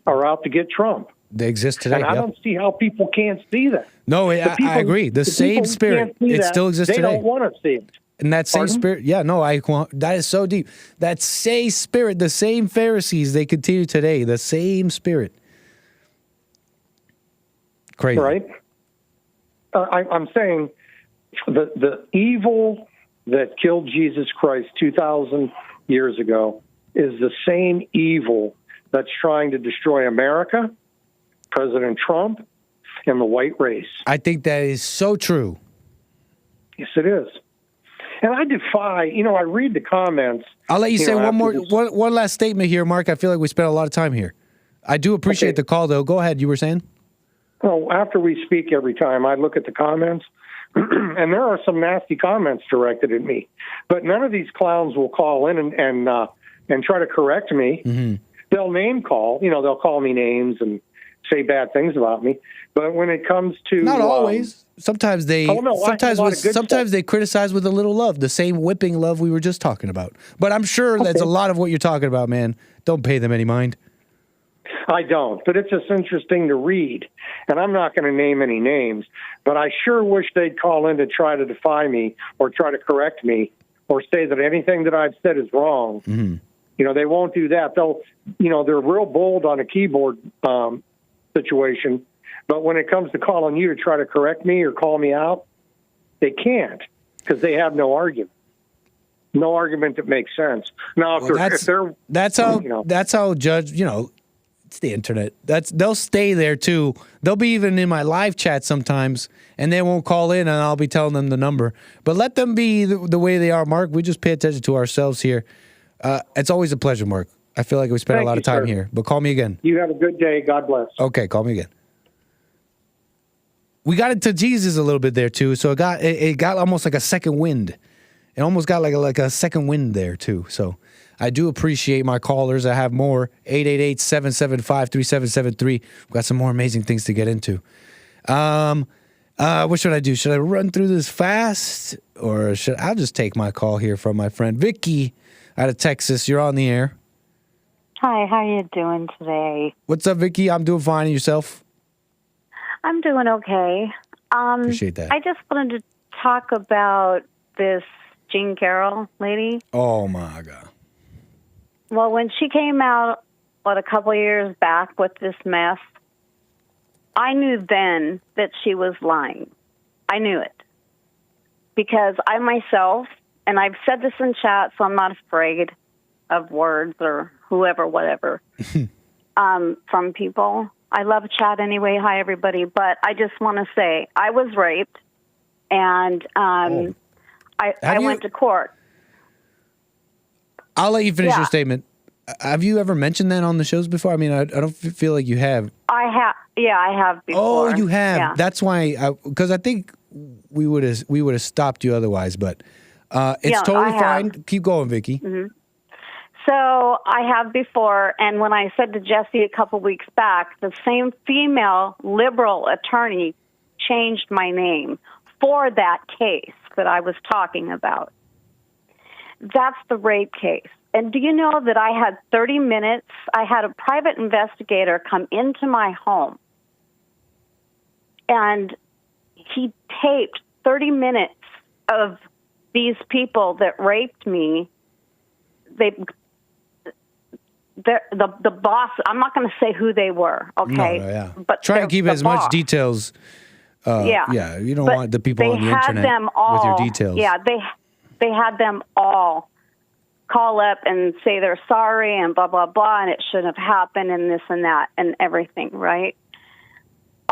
are out to get Trump. They exist today. And I don't see how people can't see that. No, I agree. The same spirit, it still exists today. They don't want to see it. And that same spirit, that is so deep. That same spirit, the same Pharisees, they continue today. The same spirit. Crazy. Right? I'm saying the evil that killed Jesus Christ 2,000 years ago is the same evil that's trying to destroy America, President Trump, and the white race. I think that is so true. Yes, it is. And I defy, I read the comments. I'll let you say one last statement here, Mark. I feel like we spent a lot of time here. I do appreciate the call, though. Go ahead. You were saying? Well, after we speak every time, I look at the comments, and there are some nasty comments directed at me. But none of these clowns will call in and try to correct me. Mm-hmm. They'll name call. They'll call me names and say bad things about me. But when it comes to not always, sometimes they sometimes they criticize with a little love, the same whipping love we were just talking about. But I'm sure that's a lot of what you're talking about, man. Don't pay them any mind. I don't, but it's just interesting to read. And I'm not going to name any names, but I sure wish they'd call in to try to defy me or try to correct me or say that anything that I've said is wrong. Mm-hmm. They won't do that. They're real bold on a keyboard situation. But when it comes to calling you to try to correct me or call me out, they can't because they have no argument. No argument that makes sense. Now, that's how judge, it's the internet. They'll stay there too. They'll be even in my live chat sometimes, and they won't call in, and I'll be telling them the number. But let them be the way they are, Mark. We just pay attention to ourselves here. It's always a pleasure, Mark. I feel like we spent a lot of time here, but call me again. You have a good day. God bless. Okay, call me again. We got into Jesus a little bit there too, so it got almost like a second wind. It almost got like a second wind there too. So I do appreciate my callers. I have more 888-775-3773. We've got some more amazing things to get into. What should I do? Should I run through this fast, or I'll just take my call here from my friend Vicky out of Texas. You're on the air. Hi, how are you doing today? What's up, Vicky? I'm doing fine. And yourself? I'm doing okay. Appreciate that. I just wanted to talk about this Jean Carroll lady. Oh, my God. Well, when she came out, a couple of years back with this mess, I knew then that she was lying. I knew it. Because I myself, and I've said this in chat, so I'm not afraid of words or whoever, whatever, from people. I love chat anyway. Hi, everybody. But I just want to say I was raped, and I went to court. I'll let you finish your statement. Have you ever mentioned that on the shows before? I mean, I don't feel like you have. I have. Yeah, I have before. Oh, you have. Yeah. That's why, because I think we would have stopped you otherwise. But it's totally fine. Keep going, Vicky. Mm-hmm. So I have before, and when I said to Jesse a couple weeks back, the same female liberal attorney changed my name for that case that I was talking about. That's the rape case. And do you know that I had 30 minutes? I had a private investigator come into my home, and he taped 30 minutes of these people that raped me. The boss, I'm not going to say who they were, okay? No, but try and keep as much details. You don't want the people on the internet with your details. Yeah, they had them all call up and say they're sorry and blah, blah, blah, and it shouldn't have happened and this and that and everything, right?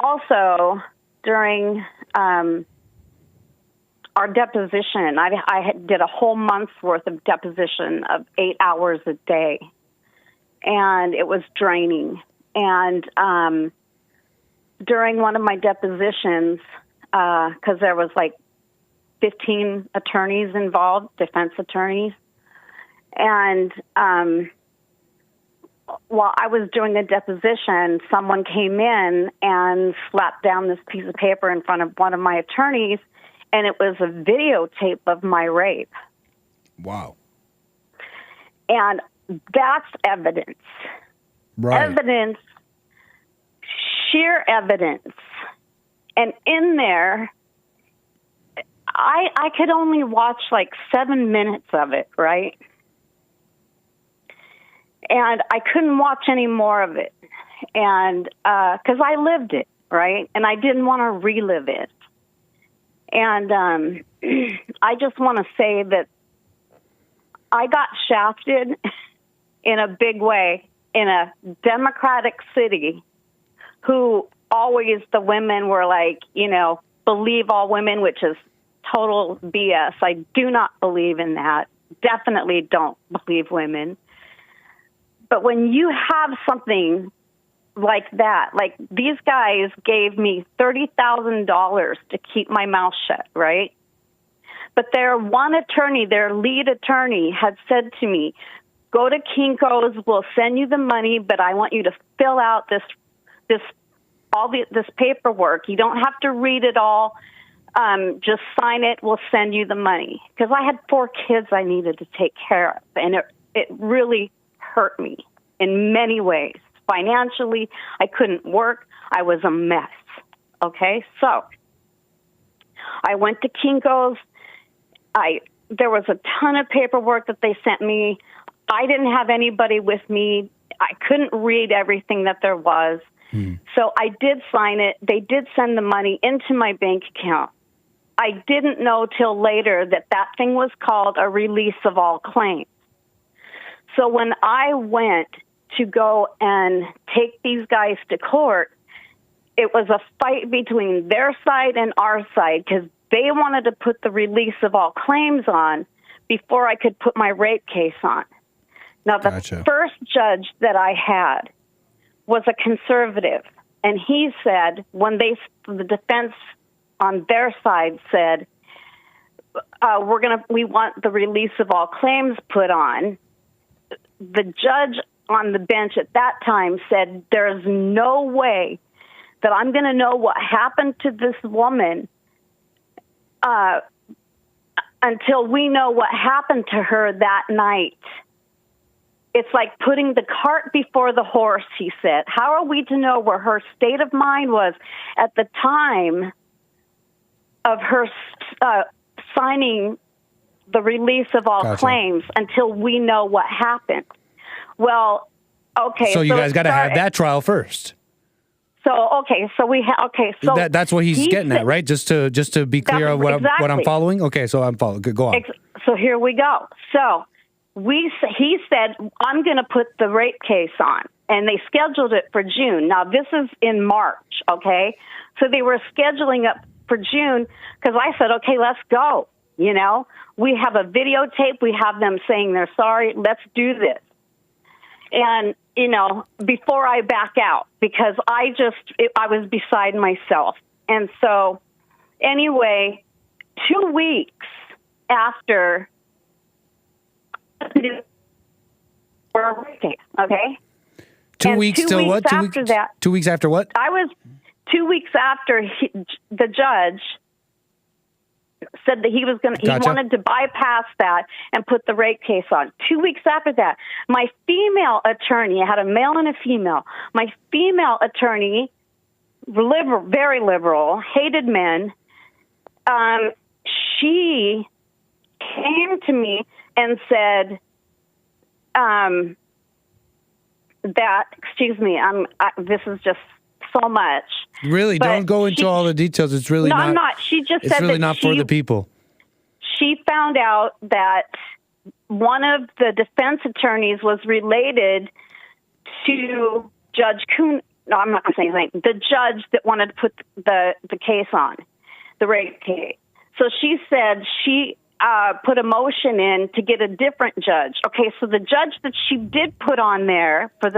Also, during our deposition, I did a whole month's worth of deposition of 8 hours a day. And it was draining. And during one of my depositions, because there was like 15 attorneys involved, defense attorneys, and while I was doing the deposition, someone came in and slapped down this piece of paper in front of one of my attorneys, and it was a videotape of my rape. Wow. And that's evidence. Right. Evidence, sheer evidence. And in there, I could only watch like 7 minutes of it, right? And I couldn't watch any more of it. And because I lived it, right? And I didn't want to relive it. And I just want to say that I got shafted in a big way in a democratic city who always the women were like, believe all women, which is total BS. I do not believe in that. Definitely don't believe women. But when you have something like that, like these guys gave me $30,000 to keep my mouth shut, right? But their one attorney, their lead attorney, had said to me, go to Kinko's, we'll send you the money, but I want you to fill out this paperwork. You don't have to read it all. Just sign it. We'll send you the money. Because I had 4 kids I needed to take care of, and it really hurt me in many ways. Financially, I couldn't work. I was a mess. Okay, so I went to Kinko's. There was a ton of paperwork that they sent me. I didn't have anybody with me. I couldn't read everything that there was. So I did sign it. They did send the money into my bank account. I didn't know till later that thing was called a release of all claims. So when I went to go and take these guys to court, it was a fight between their side and our side because they wanted to put the release of all claims on before I could put my rape case on. Now, the first judge that I had was a conservative, and he said, when the defense on their side said, we want the release of all claims put on, the judge on the bench at that time said, there's no way that I'm going to know what happened to this woman until we know what happened to her that night. It's like putting the cart before the horse, he said. How are we to know where her state of mind was at the time of her signing the release of all claims until we know what happened? Well, okay. So you guys got to have that trial first. So that's what he's getting at, right? Just to be clear of what I'm following. Okay, so I'm following. Go on. So here we go. So he said, I'm going to put the rape case on, and they scheduled it for June. Now this is in March, okay? So they were scheduling up for June because I said, okay, let's go. You know, we have a videotape. We have them saying they're sorry. Let's do this. And, you know, before I back out, because I was beside myself. And so, anyway, 2 weeks after, okay? 2 weeks till what? 2 weeks after that. 2 weeks after what? I was 2 weeks after the judge said that he was going to, he wanted to bypass that and put the rape case on. 2 weeks after that, my female attorney, I had a male and a female, my female attorney, very liberal, hated men, she came to me and said that, excuse me, this is just so much. Really, don't go into all the details. It's really not. I'm not. She just said really that not for the people. She found out that one of the defense attorneys was related to Judge Kuhn. No, I'm not going to say anything. The judge that wanted to put the case on, the rape case. So she said she put a motion in to get a different judge. Okay, so the judge that she did put on there for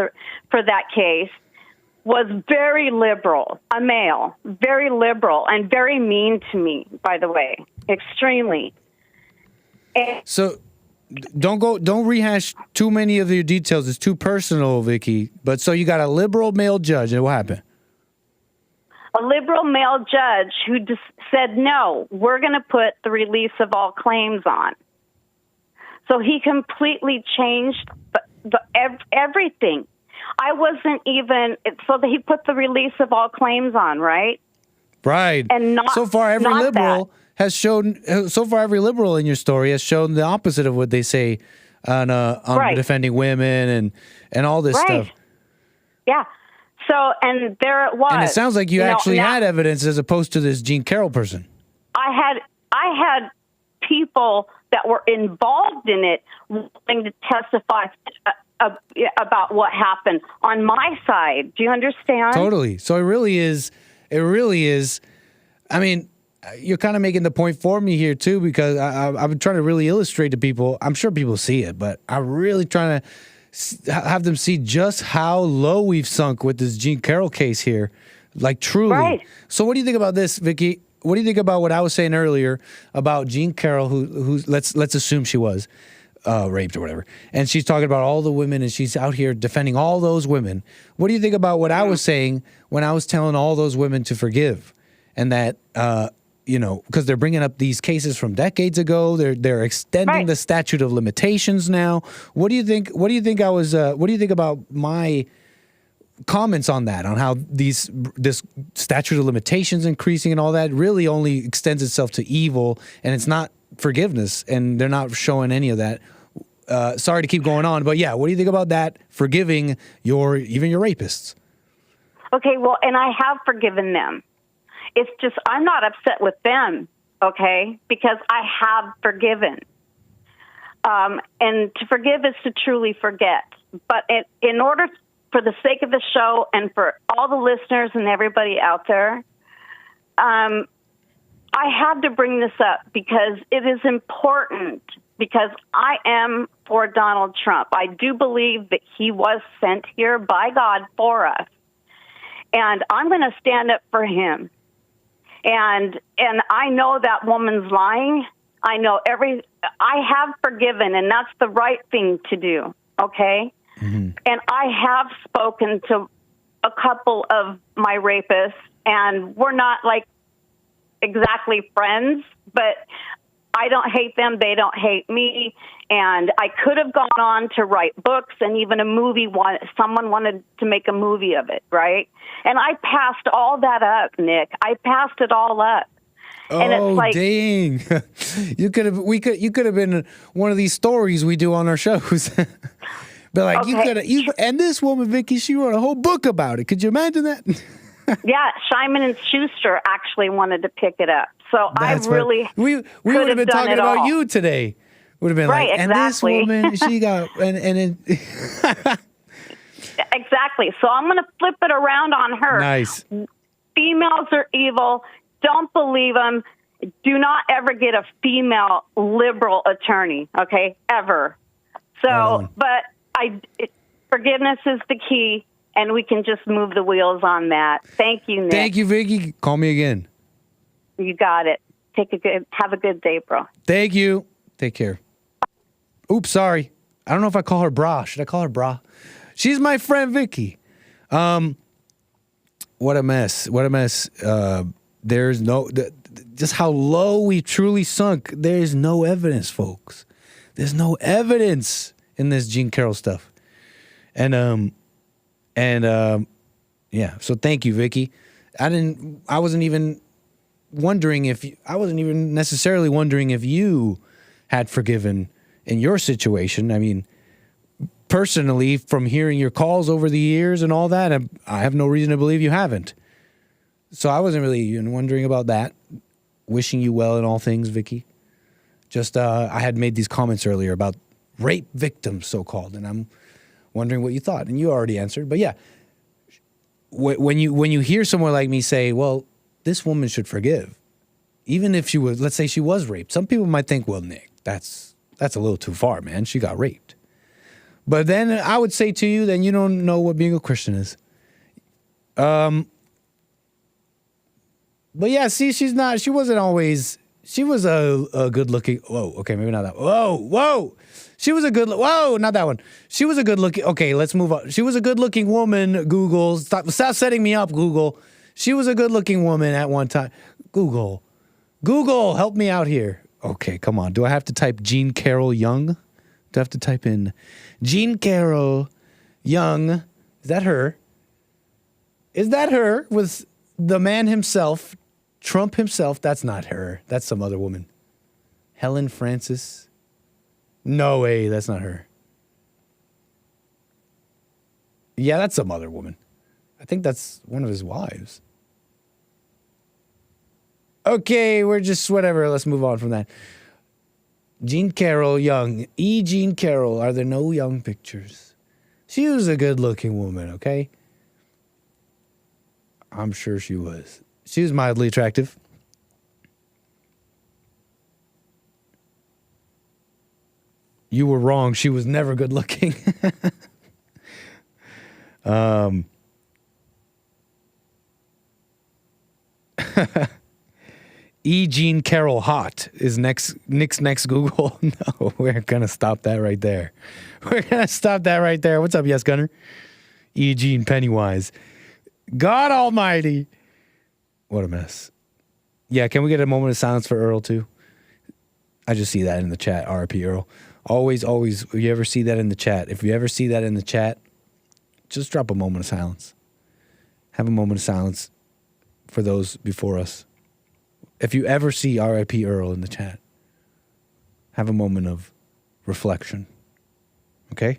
that case was very liberal, a male, very liberal, and very mean to me, by the way, extremely. And so don't rehash too many of your details. It's too personal, Vicky. But so you got a liberal male judge, and what happened? A liberal male judge who just said, no, we're going to put the release of all claims on. So he completely changed everything. I wasn't even, so that he put the release of all claims on, right? Right. And not, so far, every liberal has shown, every liberal in your story has shown the opposite of what they say on defending women and all this stuff. Yeah. So, and there it was. And it sounds like you actually had evidence as opposed to this J Carroll person. I had people that were involved in it wanting to testify about what happened on my side. Do you understand? Totally. So it really is. I mean, you're kind of making the point for me here too, because I've been trying to really illustrate to people. I'm sure people see it, but I'm really trying to have them see just how low we've sunk with this J Carroll case here. Like truly. Right. So what do you think about this, Vicky? What do you think about what I was saying earlier about J Carroll, who let's assume she was raped or whatever, and she's talking about all the women, and she's out here defending all those women. What do you think about what I was saying when I was telling all those women to forgive, and that because they're bringing up these cases from decades ago, they're extending the statute of limitations now. What do you think? What do you think about my comments on that, on how this statute of limitations increasing and all that really only extends itself to evil, and it's not forgiveness, and they're not showing any of that. Sorry to keep going on, but yeah, what do you think about that, forgiving even your rapists? Okay, well, and I have forgiven them. It's just I'm not upset with them, okay, because I have forgiven. And to forgive is to truly forget. But in order, for the sake of the show and for all the listeners and everybody out there, I have to bring this up because it is important, because I am for Donald Trump. I do believe that he was sent here by God for us. And I'm going to stand up for him. And I know that woman's lying. I know I have forgiven, and that's the right thing to do, okay? Mm-hmm. And I have spoken to a couple of my rapists, and we're not like exactly friends, but I don't hate them. They don't hate me. And I could have gone on to write books and even a movie. Someone wanted to make a movie of it, right? And I passed all that up, Nick. I passed it all up. And Oh, it's like, dang. You could have been one of these stories we do on our shows. But like, okay. And this woman, Vicky, she wrote a whole book about it. Could you imagine that? Yeah, Simon and Schuster actually wanted to pick it up. So That's I really we would have been talking about you today. Would have been right, like, exactly. And this woman, she got and exactly. So I'm going to flip it around on her. Nice. Females are evil. Don't believe them. Do not ever get a female liberal attorney. Okay, ever. So, but forgiveness is the key. And we can just move the wheels on that. Thank you, Nick. Thank you, Vicky. Call me again. You got it. Have a good day, bro. Thank you. Take care. Oops, sorry. I don't know if I call her bra. Should I call her bra? She's my friend Vicky. What a mess. What a mess. There's no just how low we truly sunk. There's no evidence, folks. There's no evidence in this Jean Carroll stuff. Yeah, so thank you, Vicky. I wasn't even necessarily wondering if you had forgiven in your situation. I mean, personally, from hearing your calls over the years and all that, I have no reason to believe you haven't. So I wasn't really even wondering about that. Wishing you well in all things, Vicky. Just, I had made these comments earlier about rape victims, so-called, and I'm wondering what you thought, and you already answered. But yeah, when you hear someone like me say, well, this woman should forgive, even if she was, let's say she was raped, some people might think, well, Nick, that's a little too far, man. She got raped. But then I would say to you, then you don't know what being a Christian is. But yeah, see, she wasn't always, she was a good looking, whoa, okay, maybe not that, whoa. She was a good, whoa, not that one. She was a good looking, okay, let's move on. She was a good looking woman, Google. Stop setting me up, Google. She was a good looking woman at one time. Google, help me out here. Okay, come on. Do I have to type Jean Carroll Young? Do I have to type in Jean Carroll Young? Is that her? Is that her with the man himself, Trump himself? That's not her. That's some other woman. Helen Francis. No way, that's not her. Yeah, that's some other woman. I think that's one of his wives. Okay, we're just whatever. Let's move on from that. Jean Carroll Young. Jean Carroll. Are there no young pictures? She was a good-looking woman, okay? I'm sure she was. She was mildly attractive. You were wrong. She was never good looking. Jean Carroll hot is Nick's next Google. No, we're gonna stop that right there. What's up, Yes Gunner? Jean Pennywise. God Almighty. What a mess. Yeah, can we get a moment of silence for Earl too? I just see that in the chat. RIP Earl. Always, if you ever see that in the chat, just drop a moment of silence. Have a moment of silence for those before us. If you ever see RIP Earl in the chat, have a moment of reflection. Okay?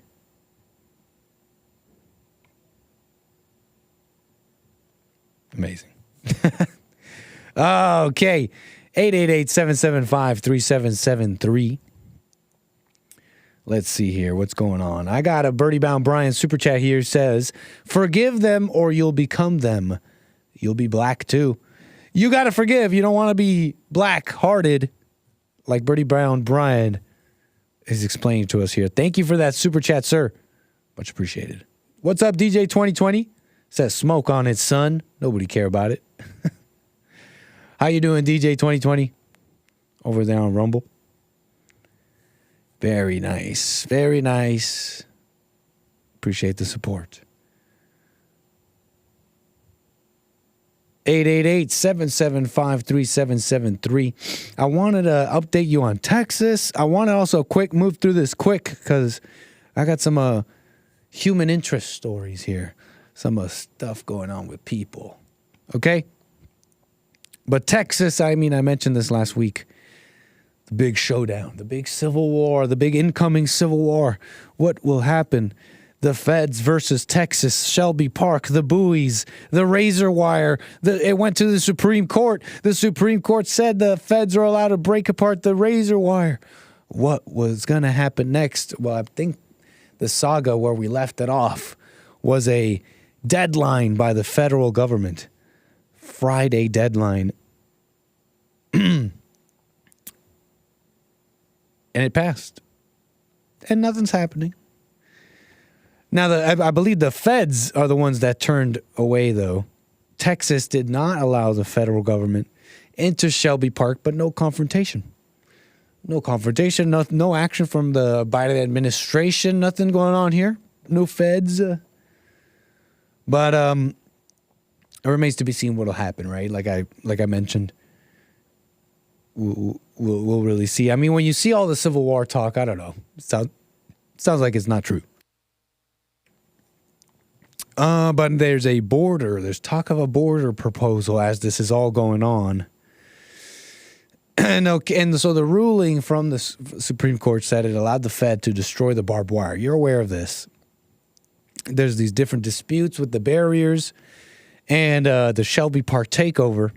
Amazing. Okay. 888-775-3773. Let's see here. What's going on? I got a Birdie Bound Brian super chat here. Says, forgive them or you'll become them. You'll be black too. You got to forgive. You don't want to be black-hearted like Birdie Bound Brian is explaining to us here. Thank you for that super chat, sir. Much appreciated. What's up, DJ 2020? Says smoke on it, son. Nobody care about it. How you doing, DJ 2020? Over there on Rumble. Very nice. Very nice. Appreciate the support. 888-775-3773. I wanted to update you on Texas. I want to also move through this quick because I got some human interest stories here. Some stuff going on with people. Okay? But Texas, I mentioned this last week. The big showdown, the big civil war, the big incoming civil war. What will happen? The feds versus Texas, Shelby Park, the buoys, the razor wire. It went to the Supreme Court. The Supreme Court said the feds are allowed to break apart the razor wire. What was going to happen next? Well, I think the saga where we left it off was a deadline by the federal government. Friday deadline. And it passed. And nothing's happening. Now, I believe the feds are the ones that turned away, though. Texas did not allow the federal government into Shelby Park, but no confrontation. No confrontation, no action from the Biden administration, nothing going on here. No feds. But it remains to be seen what will happen, right? Like I mentioned, we'll really see. I mean, when you see all the Civil War talk, I don't know. Sounds like it's not true. But there's talk of a border proposal as this is all going on. And so the ruling from the Supreme Court said it allowed the Fed to destroy the barbed wire. You're aware of this. There's these different disputes with the barriers and the Shelby Park takeover.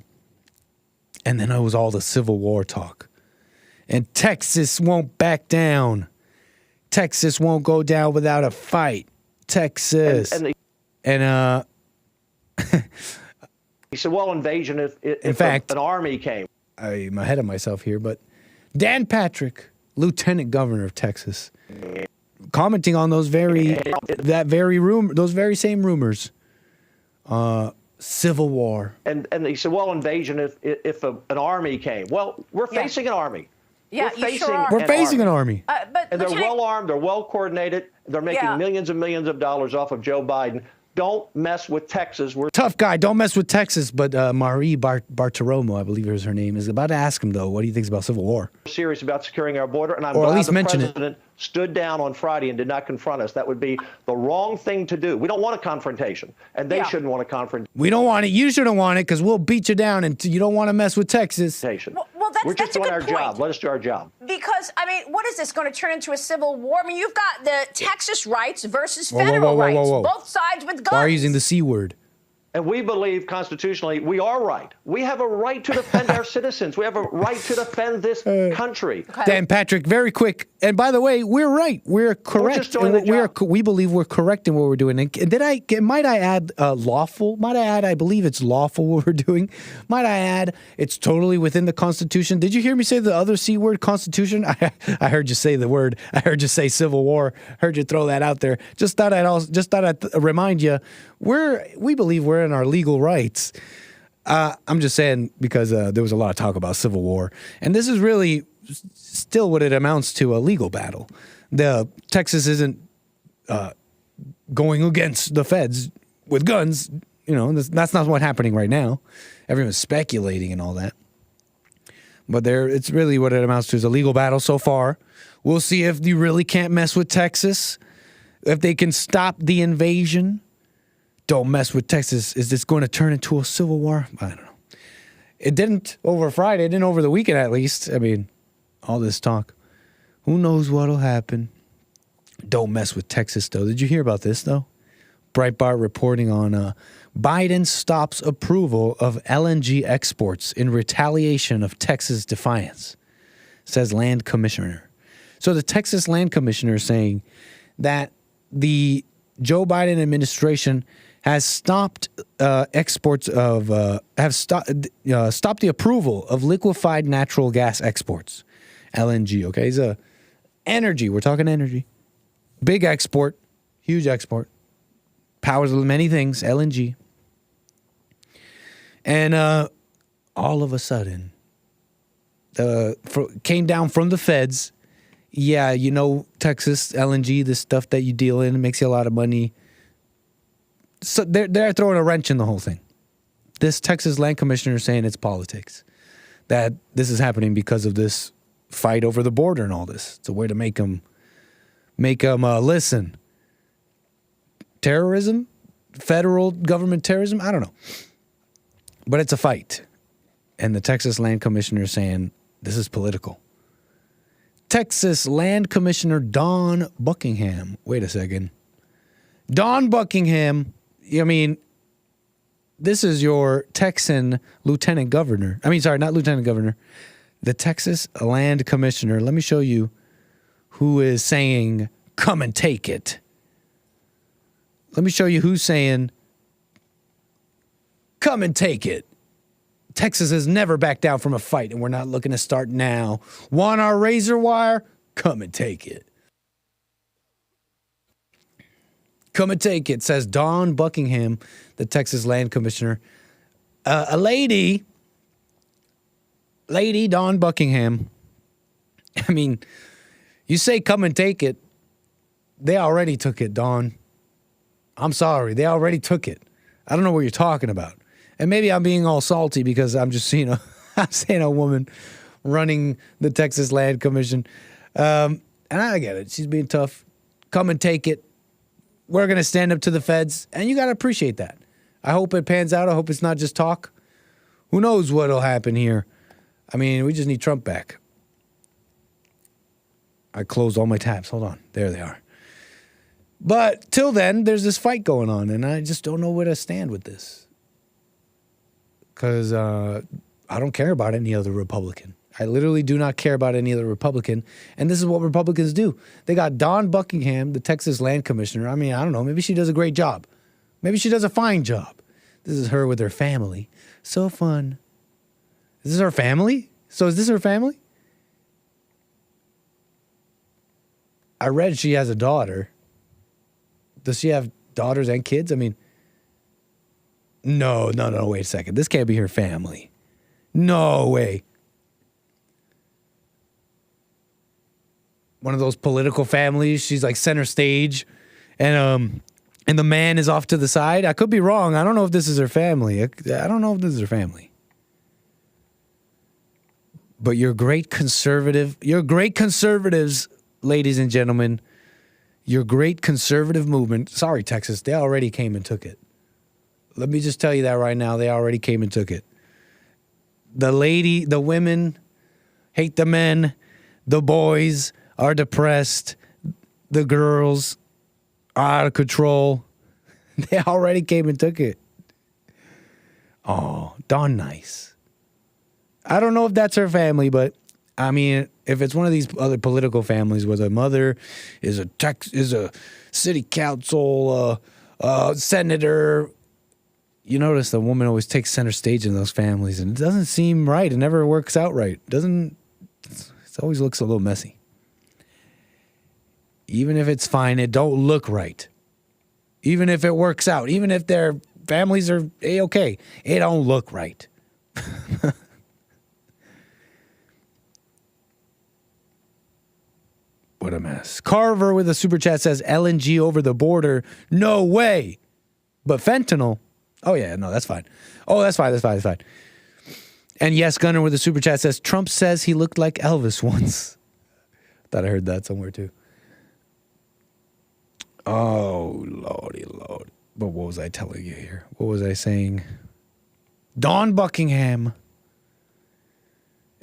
And then it was all the Civil War talk. And Texas won't back down. Texas won't go down without a fight. Texas. And he said, well, invasion if in fact, an army came. I'm ahead of myself here, but Dan Patrick, Lieutenant Governor of Texas, commenting on those very same rumors. Civil War. And he said, well, invasion if an army came. Well, we're facing an army. Yeah, we're facing an army. And they're well armed, they're well coordinated, they're making millions and millions of dollars off of Joe Biden. Don't mess with Texas. We're tough guy. Don't mess with Texas. But Marie Bartiromo, I believe is her name, is about to ask him, though, what he thinks about Civil War. Serious about securing our border, and I'm glad the president stood down on Friday and did not confront us. That would be the wrong thing to do. We don't want a confrontation, and they shouldn't want a confrontation. We don't want it. You shouldn't want it because we'll beat you down, and you don't want to mess with Texas. We're just doing our job. Let us do our job. Because, I mean, what is this going to turn into a civil war? I mean, you've got the Texas rights versus federal rights. Both sides with guns. Why are you using the C word? And we believe constitutionally we are right. We have a right to defend our citizens. We have a right to defend this country. Dan Patrick, very quick. And by the way, we're right. We're correct. We believe we're correct in what we're doing. And might I add lawful? Might I add I believe it's lawful what we're doing? Might I add it's totally within the Constitution? Did you hear me say the other C word, Constitution? I heard you say the word. I heard you say Civil War. Heard you throw that out there. Just thought I'd remind you. We believe we're in our legal rights. I'm just saying because there was a lot of talk about Civil War, and this is really still what it amounts to, a legal battle. The Texas isn't going against the feds with guns. You know, that's not what's happening right now. Everyone's speculating and all that. But it's really what it amounts to is a legal battle so far. We'll see if you really can't mess with Texas, if they can stop the invasion. Don't mess with Texas. Is this going to turn into a civil war? I don't know. It didn't over Friday. It didn't over the weekend, at least. I mean, all this talk. Who knows what'll happen? Don't mess with Texas, though. Did you hear about this, though? Breitbart reporting on Biden stops approval of LNG exports in retaliation of Texas defiance, says land commissioner. So the Texas land commissioner is saying that the Joe Biden administration has stopped exports of stopped the approval of liquefied natural gas exports, LNG. Okay, it's energy. We're talking energy, big export, huge export, powers many things. LNG, and all of a sudden, came down from the feds. Yeah, you know, Texas LNG, the stuff that you deal in, it makes you a lot of money. So they're throwing a wrench in the whole thing. this Texas land commissioner is saying it's politics, that this is happening because of this fight over the border and all this. It's a way to make them listen. Terrorism, federal government terrorism, I don't know. But it's a fight. And the Texas land commissioner is saying this is political. Texas Land Commissioner Don Buckingham. Wait a second. Don Buckingham, I mean, this is your Texan lieutenant governor. I mean, sorry, not lieutenant governor. The Texas Land Commissioner. Let me show you who is saying, come and take it. Let me show you who's saying, come and take it. Texas has never backed down from a fight, and we're not looking to start now. Want our razor wire? Come and take it. Come and take it, says Don Buckingham, the Texas Land Commissioner. A lady, Don Buckingham. I mean, you say come and take it. They already took it, Don. I'm sorry. They already took it. I don't know what you're talking about. And maybe I'm being all salty because I'm just seeing a woman running the Texas Land Commission. And I get it. She's being tough. Come and take it. We're going to stand up to the feds. And you got to appreciate that. I hope it pans out. I hope it's not just talk. Who knows what'll happen here? I mean, we just need Trump back. I closed all my tabs. Hold on. There they are. But till then, there's this fight going on. And I just don't know where to stand with this. Because I don't care about any other Republican. I literally do not care about any other Republican. And this is what Republicans do. They got Don Buckingham, the Texas Land Commissioner. I mean, I don't know. Maybe she does a great job. Maybe she does a fine job. This is her with her family. So fun. Is this her family? So is this her family? I read she has a daughter. Does she have daughters and kids? I mean, no, wait a second. This can't be her family. No way. One of those political families. She's like center stage, and the man is off to the side. I could be wrong. I don't know if this is her family. I don't know if this is her family. But you're great conservatives, ladies and gentlemen. Your great conservative movement. Sorry, Texas. They already came and took it. Let me just tell you that right now. They already came and took it. The women hate the men. The boys are depressed. The girls are out of control. They already came and took it. Oh, darn nice. I don't know if that's her family, but I mean, if it's one of these other political families where the mother is a city council senator. You notice the woman always takes center stage in those families, and it doesn't seem right. It never works out right. It always looks a little messy. Even if it's fine, it don't look right. Even if it works out, even if their families are A-okay, it don't look right. What a mess. Carver with a super chat says LNG over the border. No way. But fentanyl. Oh, yeah, no, that's fine. Oh, that's fine. And yes, Gunner with a super chat says, Trump says he looked like Elvis once. Thought I heard that somewhere, too. Oh, lordy, lord. But what was I telling you here? What was I saying? Dawn Buckingham.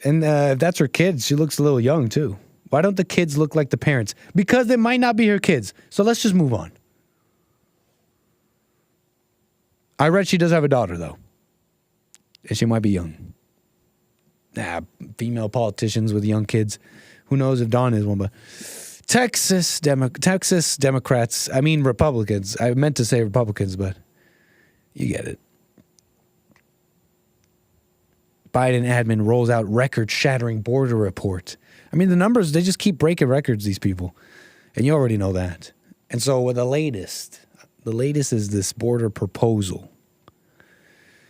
And if that's her kids, she looks a little young, too. Why don't the kids look like the parents? Because they might not be her kids. So let's just move on. I read she does have a daughter, though. And she might be young. Female politicians with young kids. Who knows if Dawn is one, but Texas Democrats, I mean Republicans. I meant to say Republicans, but you get it. Biden admin rolls out record-shattering border report. I mean, the numbers, they just keep breaking records, these people. And you already know that. And so with the latest is this border proposal.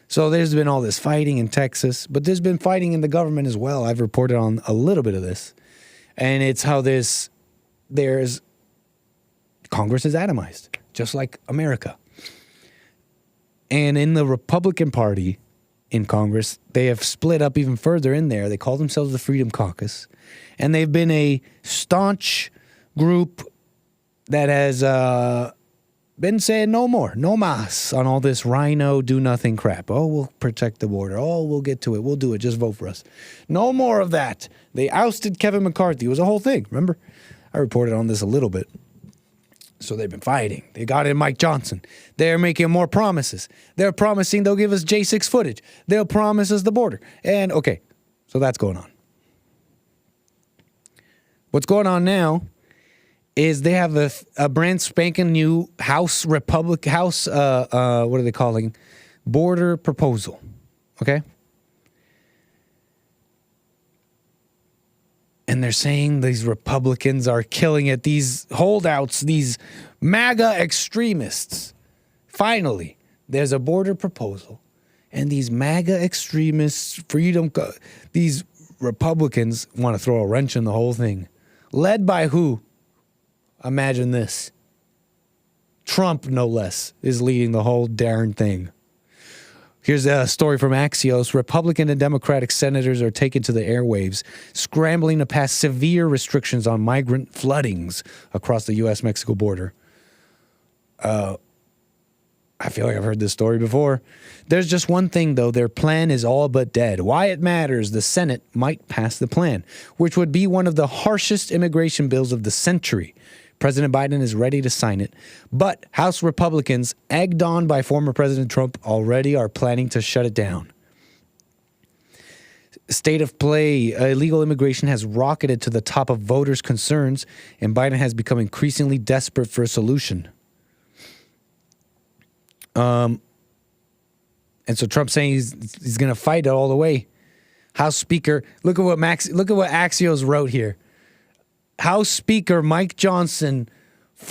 So there's been all this fighting in Texas, but there's been fighting in the government as well. I've reported on a little bit of this. And it's how there's Congress is atomized, just like America. And in the Republican Party in Congress, they have split up even further in there. They call themselves the Freedom Caucus. And they've been a staunch group that has been saying no more, no mas on all this rhino do-nothing crap. Oh, we'll protect the border. Oh, we'll get to it. We'll do it. Just vote for us. No more of that. They ousted Kevin McCarthy. It was a whole thing, remember? I reported on this a little bit. So they've been fighting. They got in Mike Johnson. They're making more promises. They're promising they'll give us J6 footage. They'll promise us the border. And, okay, so that's going on. What's going on now is they have a brand spanking new House, what are they calling? Border proposal, okay? And they're saying these Republicans are killing it. These holdouts, these MAGA extremists. Finally, there's a border proposal. And these MAGA extremists, these Republicans want to throw a wrench in the whole thing. Led by who? Imagine this. Trump, no less, is leading the whole darn thing. Here's a story from Axios. Republican and Democratic senators are taken to the airwaves, scrambling to pass severe restrictions on migrant floodings across the U.S.-Mexico border. I feel like I've heard this story before. There's just one thing, though. Their plan is all but dead. Why it matters, the Senate might pass the plan, which would be one of the harshest immigration bills of the century. President Biden is ready to sign it, but House Republicans, egged on by former President Trump, already are planning to shut it down. State of play, illegal immigration has rocketed to the top of voters' concerns, and Biden has become increasingly desperate for a solution. And so Trump's saying he's going to fight it all the way. House Speaker, look at what Axios wrote here. House Speaker Mike Johnson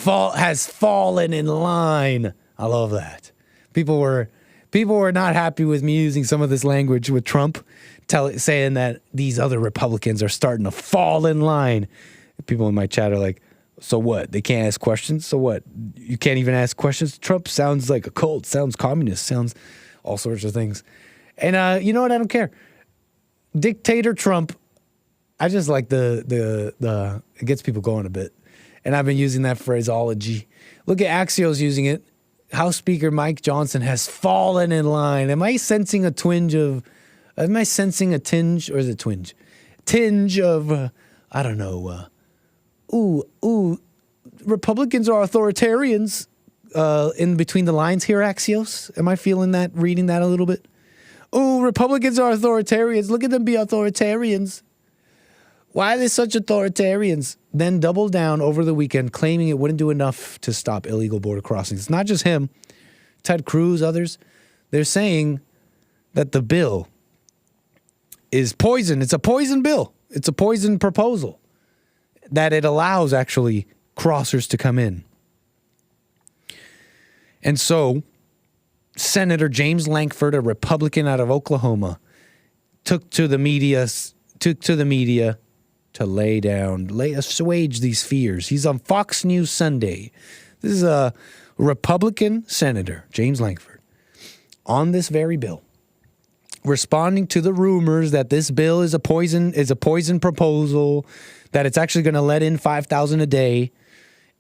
has fallen in line. I love that. People were not happy with me using some of this language with Trump, saying that these other Republicans are starting to fall in line. People in my chat are like, so what? They can't ask questions? So what? You can't even ask questions? Trump sounds like a cult, sounds communist, sounds all sorts of things. And you know what? I don't care. Dictator Trump, I just like it gets people going a bit. And I've been using that phraseology. Look at Axios using it. House Speaker Mike Johnson has fallen in line. Am I sensing a tinge, or is it twinge? Tinge of, I don't know, Republicans are authoritarians in between the lines here, Axios? Am I feeling that, reading that a little bit? Ooh, Republicans are authoritarians. Look at them be authoritarians. Why are they such authoritarians? Then double down over the weekend, claiming it wouldn't do enough to stop illegal border crossings. It's not just him. Ted Cruz, others. They're saying that the bill is poison. It's a poison bill. It's a poison proposal. That it allows, actually, crossers to come in. And so, Senator James Lankford, a Republican out of Oklahoma, took to the media to assuage these fears. He's on Fox News Sunday. This is a Republican senator, James Lankford, on this very bill, responding to the rumors that this bill is a poison proposal, that it's actually going to let in 5,000 a day,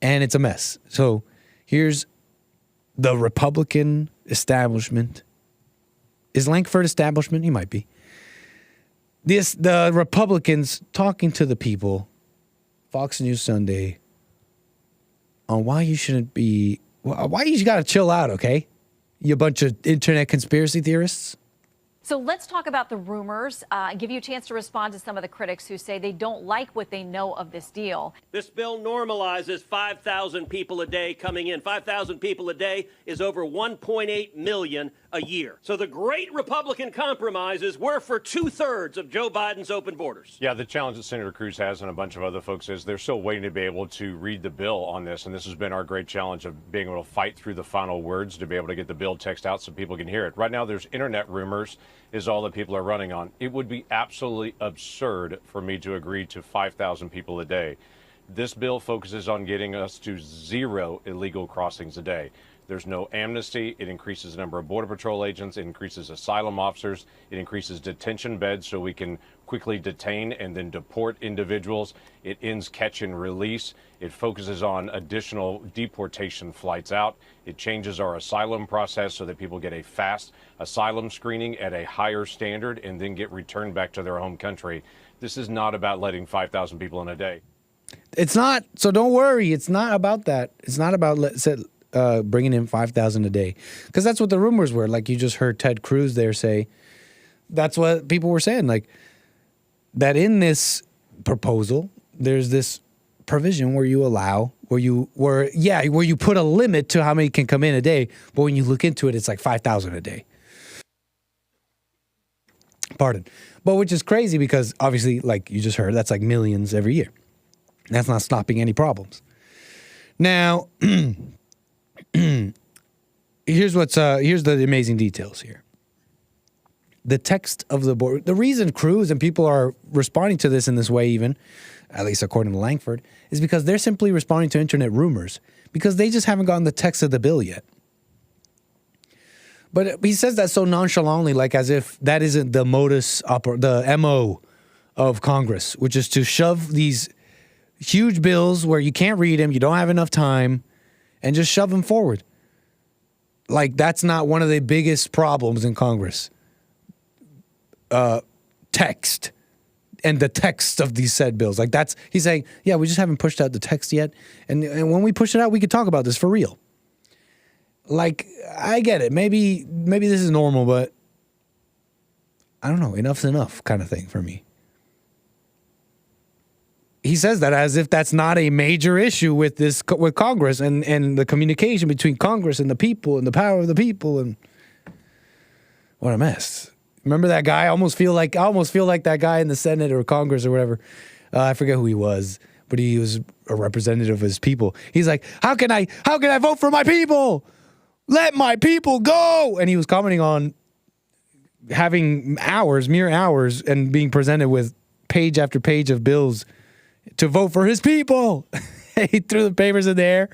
and it's a mess. So here's the Republican establishment. Is Lankford establishment? He might be. The Republicans talking to the people, Fox News Sunday, on why you shouldn't be, why you got to chill out, okay? You bunch of internet conspiracy theorists. So let's talk about the rumors and give you a chance to respond to some of the critics who say they don't like what they know of this deal. This bill normalizes 5,000 people a day coming in. 5,000 people a day is over 1.8 million a year. So the great Republican compromise is we're for 2/3 of Joe Biden's open borders. Yeah, the challenge that Senator Cruz has and a bunch of other folks is they're still waiting to be able to read the bill on this. And this has been our great challenge of being able to fight through the final words to be able to get the bill text out so people can hear it. Right now, there's internet rumors is all that people are running on. It would be absolutely absurd for me to agree to 5,000 people a day. This bill focuses on getting us to 0 illegal crossings a day. There's no amnesty. It increases the number of Border Patrol agents. It increases asylum officers. It increases detention beds so we can quickly detain and then deport individuals. It ends catch and release. It focuses on additional deportation flights out. It changes our asylum process so that people get a fast asylum screening at a higher standard and then get returned back to their home country. This is not about letting 5,000 people in a day. It's not. So don't worry. It's not about that. It's not about bringing in 5,000 a day, because that's what the rumors were. Like you just heard Ted Cruz there say, that's what people were saying. Like that in this proposal, there's this provision where you allow, where you put a limit to how many can come in a day. But when you look into it, it's like 5,000 a day. Pardon. But which is crazy because obviously, like you just heard, that's like millions every year. That's not stopping any problems. Now, here's the amazing details here. The text of the board, the reason Cruz and people are responding to this in this way, even, at least according to Langford, is because they're simply responding to internet rumors because they just haven't gotten the text of the bill yet. But he says that so nonchalantly, like as if that isn't the the MO of Congress, which is to shove these huge bills where you can't read them, you don't have enough time, and just shove them forward. Like that's not one of the biggest problems in Congress. Text and the text of these said bills. Like that's, he's saying, yeah, we just haven't pushed out the text yet. And when we push it out, we could talk about this for real. Like, I get it. Maybe this is normal, but I don't know. Enough's enough kind of thing for me. He says that as if that's not a major issue with Congress and the communication between Congress and the people and the power of the people. And what a mess. Remember that guy? I almost feel like that guy in the Senate or Congress or whatever. I forget who he was, but he was a representative of his people. He's like, how can I vote for my people? Let my people go. And he was commenting on having mere hours, and being presented with page after page of bills to vote for his people. He threw the papers in the air.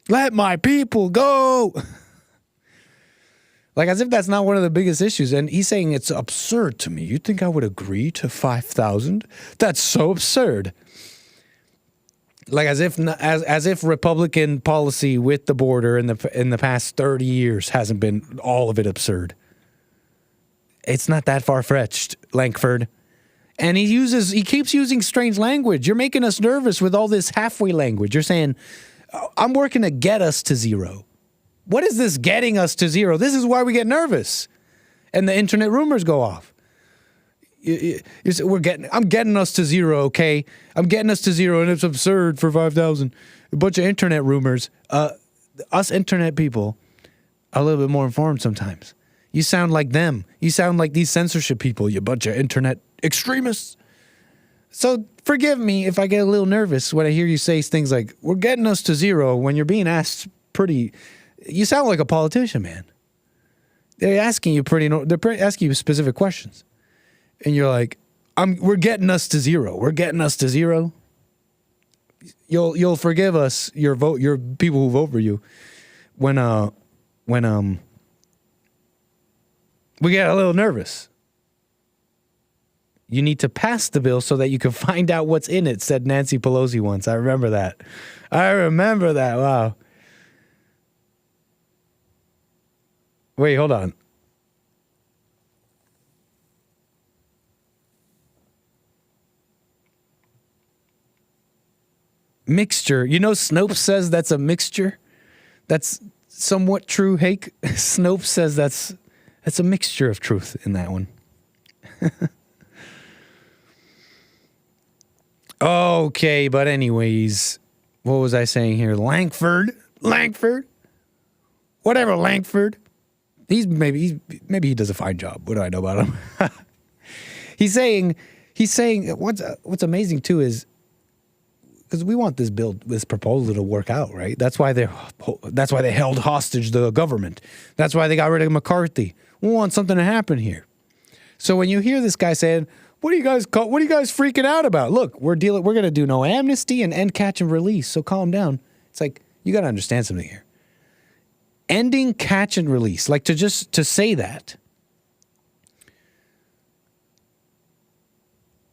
Let my people go. Like as if that's not one of the biggest issues. And he's saying it's absurd to me. You think I would agree to 5,000? That's so absurd. Like as if Republican policy with the border in the past 30 years hasn't been all of it absurd. It's not that far-fetched, Langford. And he keeps using strange language. You're making us nervous with all this halfway language. You're saying, I'm working to get us to 0. What is this getting us to 0? This is why we get nervous. And the internet rumors go off. I'm getting us to 0, okay? I'm getting us to 0, and it's absurd for 5,000. A bunch of internet rumors. Us internet people are a little bit more informed sometimes. You sound like them. You sound like these censorship people, you bunch of internet extremists. So forgive me if I get a little nervous when I hear you say things like, we're getting us to 0, when you're being asked you sound like a politician, man. They're asking you asking you specific questions. And you're like, we're getting us to 0. We're getting us to 0. You'll forgive us, your people who vote for you, when we get a little nervous. You need to pass the bill so that you can find out what's in it, said Nancy Pelosi once. I remember that. Wow. Wait, hold on. Mixture. You know, Snopes says that's a mixture. That's somewhat true, Hake. Snopes says that's a mixture of truth in that one. Okay, but anyways, what was I saying here? Langford. Whatever, Langford. Maybe he does a fine job. What do I know about him? He's saying what's amazing too is, because we want this proposal to work out, right? That's why they held hostage the government. That's why they got rid of McCarthy. We want something to happen here. So when you hear this guy saying, What are you guys freaking out about? Look, we're going to do no amnesty and end catch and release. So calm down. It's like, you got to understand something here. Ending catch and release, like to say that.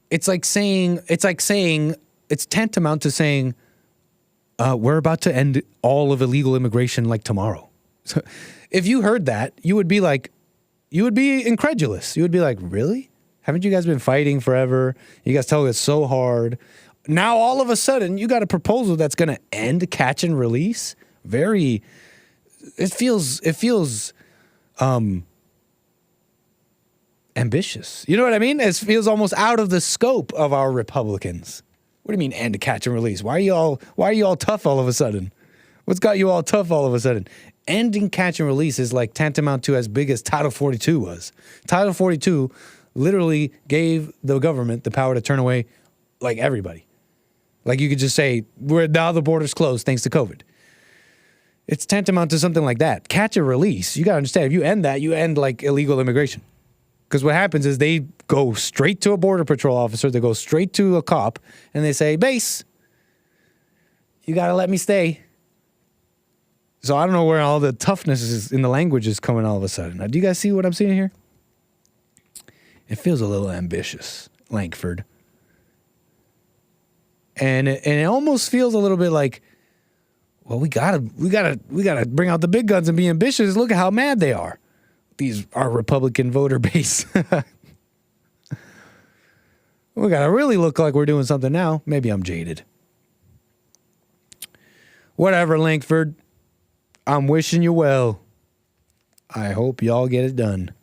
It's tantamount to saying, we're about to end all of illegal immigration like tomorrow. So if you heard that, you would be incredulous. You would be like, really? Haven't you guys been fighting forever? You guys tell us so hard. Now all of a sudden you got a proposal that's going to end catch and release. It feels ambitious. You know what I mean? It feels almost out of the scope of our Republicans. What do you mean end catch and release? Why are you all tough all of a sudden? What's got you all tough all of a sudden? Ending catch and release is like tantamount to as big as Title 42 was. Title 42 literally gave the government the power to turn away like everybody. Like you could just say, now the border's closed thanks to COVID. It's tantamount to something like that. Catch and release. You got to understand, if you end that, you end like illegal immigration. Because what happens is they go straight to a border patrol officer, they go straight to a cop, and they say, base, you got to let me stay. So I don't know where all the toughness is in the language is coming all of a sudden. Now, do you guys see what I'm seeing here? It feels a little ambitious, Lankford. And it almost feels a little bit like, well, we gotta bring out the big guns and be ambitious. Look at how mad they are. Our Republican voter base. We gotta really look like we're doing something now. Maybe I'm jaded. Whatever, Lankford. I'm wishing you well. I hope y'all get it done.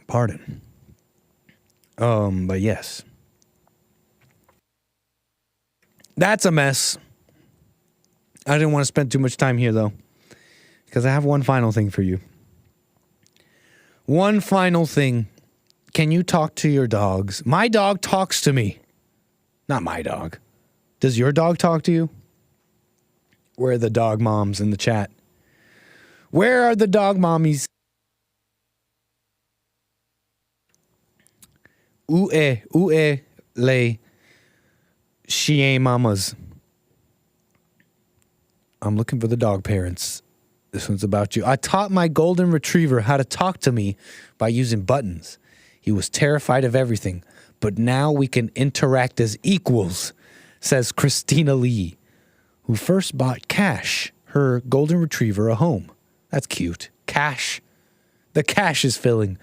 Pardon. But yes. That's a mess. I didn't want to spend too much time here, though, because I have one final thing for you. One final thing. Can you talk to your dogs? My dog talks to me. Not my dog. Does your dog talk to you? Where are the dog moms in the chat? Where are the dog mommies? Ue, le, shie mamas. I'm looking for the dog parents. This one's about you. I taught my golden retriever how to talk to me by using buttons. He was terrified of everything, but now we can interact as equals, says Christina Lee, who first bought Cash, her golden retriever, a home. That's cute. Cash. The cash is filling.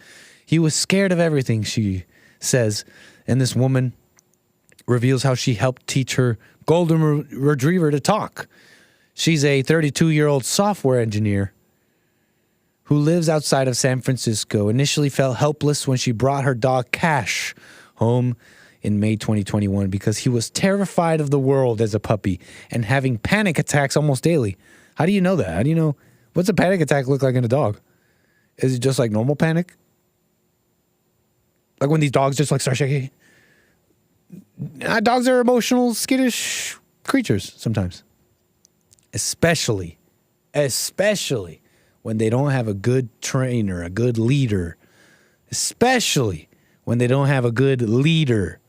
He was scared of everything, she says, and this woman reveals how she helped teach her golden retriever to talk. She's a 32-year-old software engineer who lives outside of San Francisco. Initially felt helpless when she brought her dog Cash home in May 2021 because he was terrified of the world as a puppy and having panic attacks almost daily. How do you know that? How do you know? What's a panic attack look like in a dog? Is it just like normal panic? Like when these dogs just like start shaking? Dogs are emotional, skittish creatures sometimes. Especially when they don't have a good trainer, a good leader. Especially when they don't have a good leader.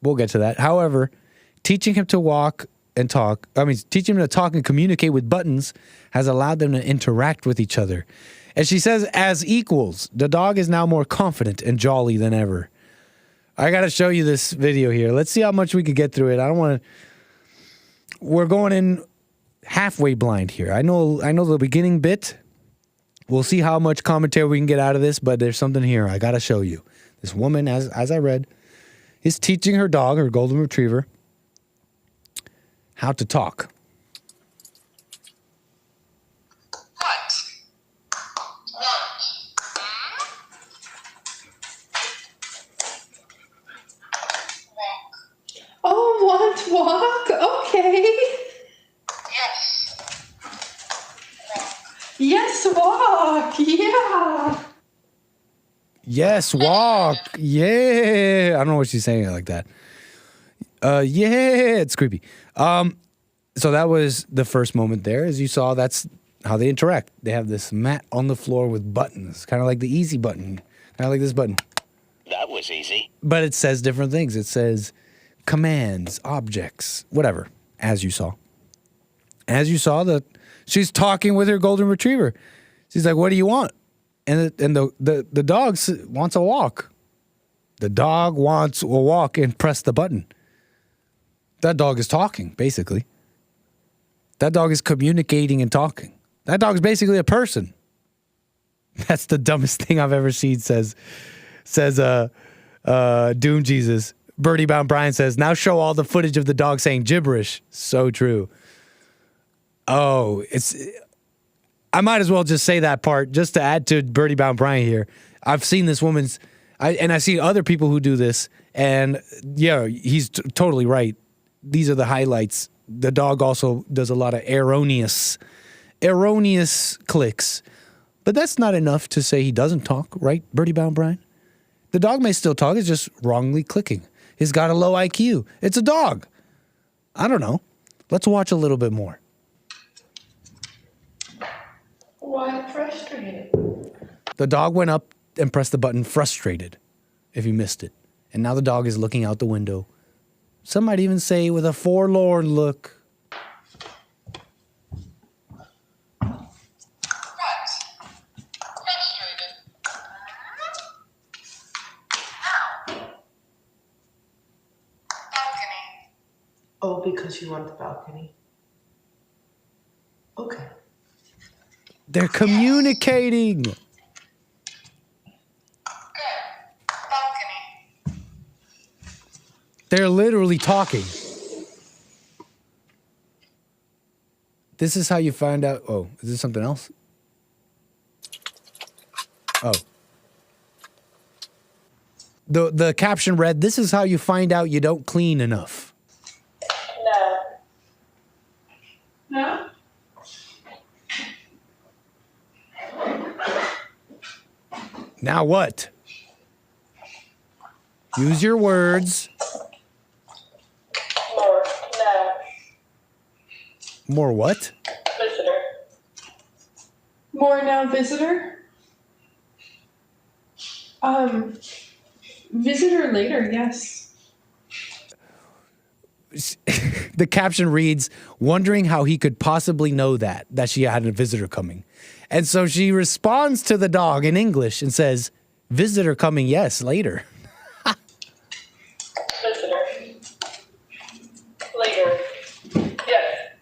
We'll get to that. However, teaching him to teaching him to talk and communicate with buttons has allowed them to interact with each other. As she says, as equals, the dog is now more confident and jolly than ever. I got to show you this video here. Let's see how much we could get through it. We're going in halfway blind here. I know the beginning bit. We'll see how much commentary we can get out of this, but there's something here I got to show you. This woman, as I read, is teaching her dog, her golden retriever, how to talk. Oh, want walk? Okay. Yes, walk. Yeah. Yes, walk. Yeah. I don't know what she's saying like that. Yeah, it's creepy. So that was the first moment there. As you saw, that's how they interact. They have this mat on the floor with buttons, kind of like the easy button, kind of like this button. That was easy. But it says different things. It says commands, objects, whatever, as you saw. As you saw, she's talking with her golden retriever. She's like, what do you want? And the dog wants a walk. The dog wants a walk and press the button. That dog is talking, basically. That dog is communicating and talking. That dog is basically a person. That's the dumbest thing I've ever seen, says Doom Jesus. Birdie Bound Brian says, now show all the footage of the dog saying gibberish. So true. Oh, I might as well just say that part just to add to Birdie Bound Brian here. I've seen this woman's, and I see other people who do this, and yeah, he's totally right. These are the highlights. The dog also does a lot of erroneous clicks. But that's not enough to say he doesn't talk, right, Birdie Bound Brian? The dog may still talk, it's just wrongly clicking. He's got a low IQ. It's a dog. I don't know. Let's watch a little bit more. Why frustrated? The dog went up and pressed the button frustrated, if you missed it. And now the dog is looking out the window. Some might even say with a forlorn look. Oh, because you want the balcony. Okay. They're communicating. Good. Balcony. They're literally talking. This is how you find out. Oh, is this something else? Oh. The caption read, this is how you find out you don't clean enough. No? Now what? Use your words. More. No. More what? Visitor. More now visitor? Visitor later, yes. The caption reads, wondering how he could possibly know that she had a visitor coming. And so she responds to the dog in English and says, visitor coming, yes, later. Visitor. Later. Yes.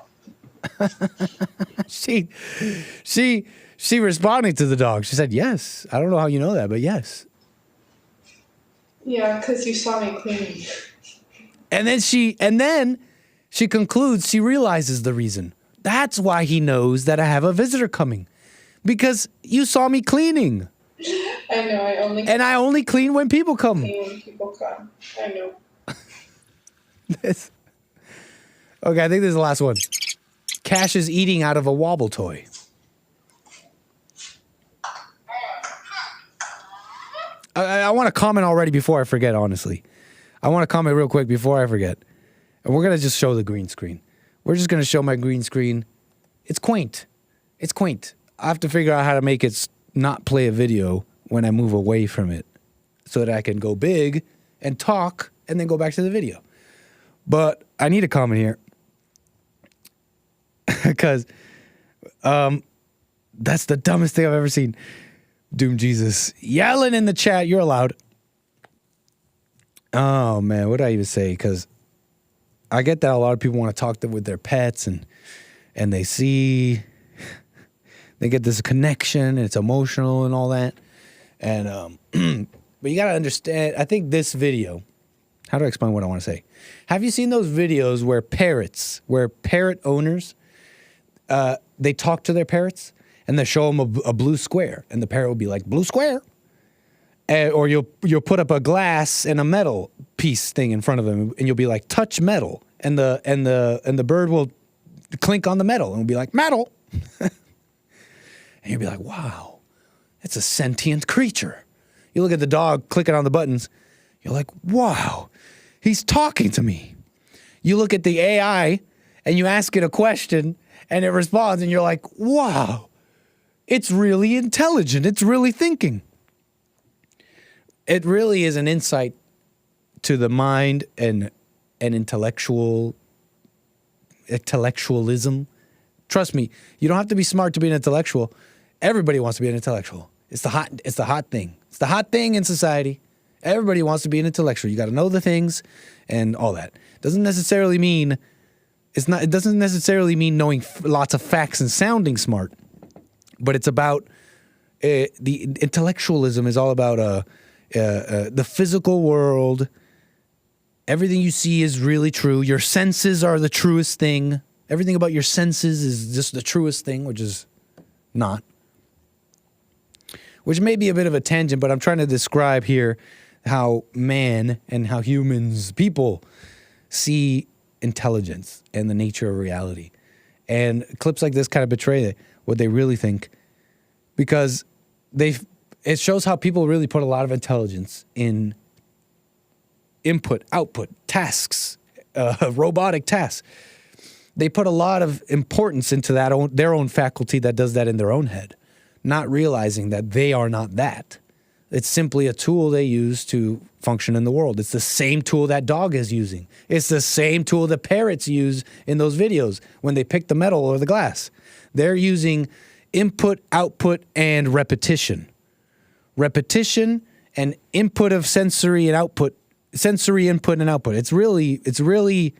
She responded to the dog. She said, yes. I don't know how you know that, but yes. Yeah, because you saw me cleaning. And then she concludes, she realizes the reason. That's why he knows that I have a visitor coming. Because you saw me cleaning. I know, I only clean when people come. Clean when people come. I know. Okay, I think this is the last one. Cash is eating out of a wobble toy. I want to comment already before I forget, honestly. I want to comment real quick before I forget. And we're going to just show the green screen. We're just going to show my green screen. It's quaint. It's quaint. I have to figure out how to make it not play a video when I move away from it so that I can go big and talk and then go back to the video. But I need a comment here because that's the dumbest thing I've ever seen. Doom Jesus yelling in the chat. You're allowed. Oh, man. What did I even say? Because I get that a lot of people want to talk with their pets and they see... They get this connection, and it's emotional and all that. And but you got to understand, I think this video, how do I explain what I want to say? Have you seen those videos where parrot owners, they talk to their parrots, and they show them a blue square, and the parrot will be like, blue square? Or you'll put up a glass and a metal piece thing in front of them, and you'll be like, touch metal, and the bird will clink on the metal, and will be like, metal. And you'll be like, wow, it's a sentient creature. You look at the dog clicking on the buttons. You're like, wow, he's talking to me. You look at the AI and you ask it a question and it responds, and you're like, wow, it's really intelligent. It's really thinking. It really is an insight to the mind and intellectualism. Trust me, you don't have to be smart to be an intellectual. Everybody wants to be an intellectual. It's the hot thing. It's the hot thing in society. Everybody wants to be an intellectual. You got to know the things and all that. It doesn't necessarily mean knowing lots of facts and sounding smart, but it's about the intellectualism is all about the physical world. Everything you see is really true. Your senses are the truest thing. Everything about your senses is just the truest thing, which is not. Which may be a bit of a tangent, but I'm trying to describe here how man and how humans, people, see intelligence and the nature of reality. And clips like this kind of betray what they really think, because it shows how people really put a lot of intelligence in input, output, tasks, robotic tasks. They put a lot of importance into their own faculty that does that in their own head, not realizing that they are not that. It's simply a tool they use to function in the world. It's the same tool that dog is using. It's the same tool that parrots use in those videos when they pick the metal or the glass. They're using input, output, and repetition. Repetition and input of sensory and output, sensory input and output. It's really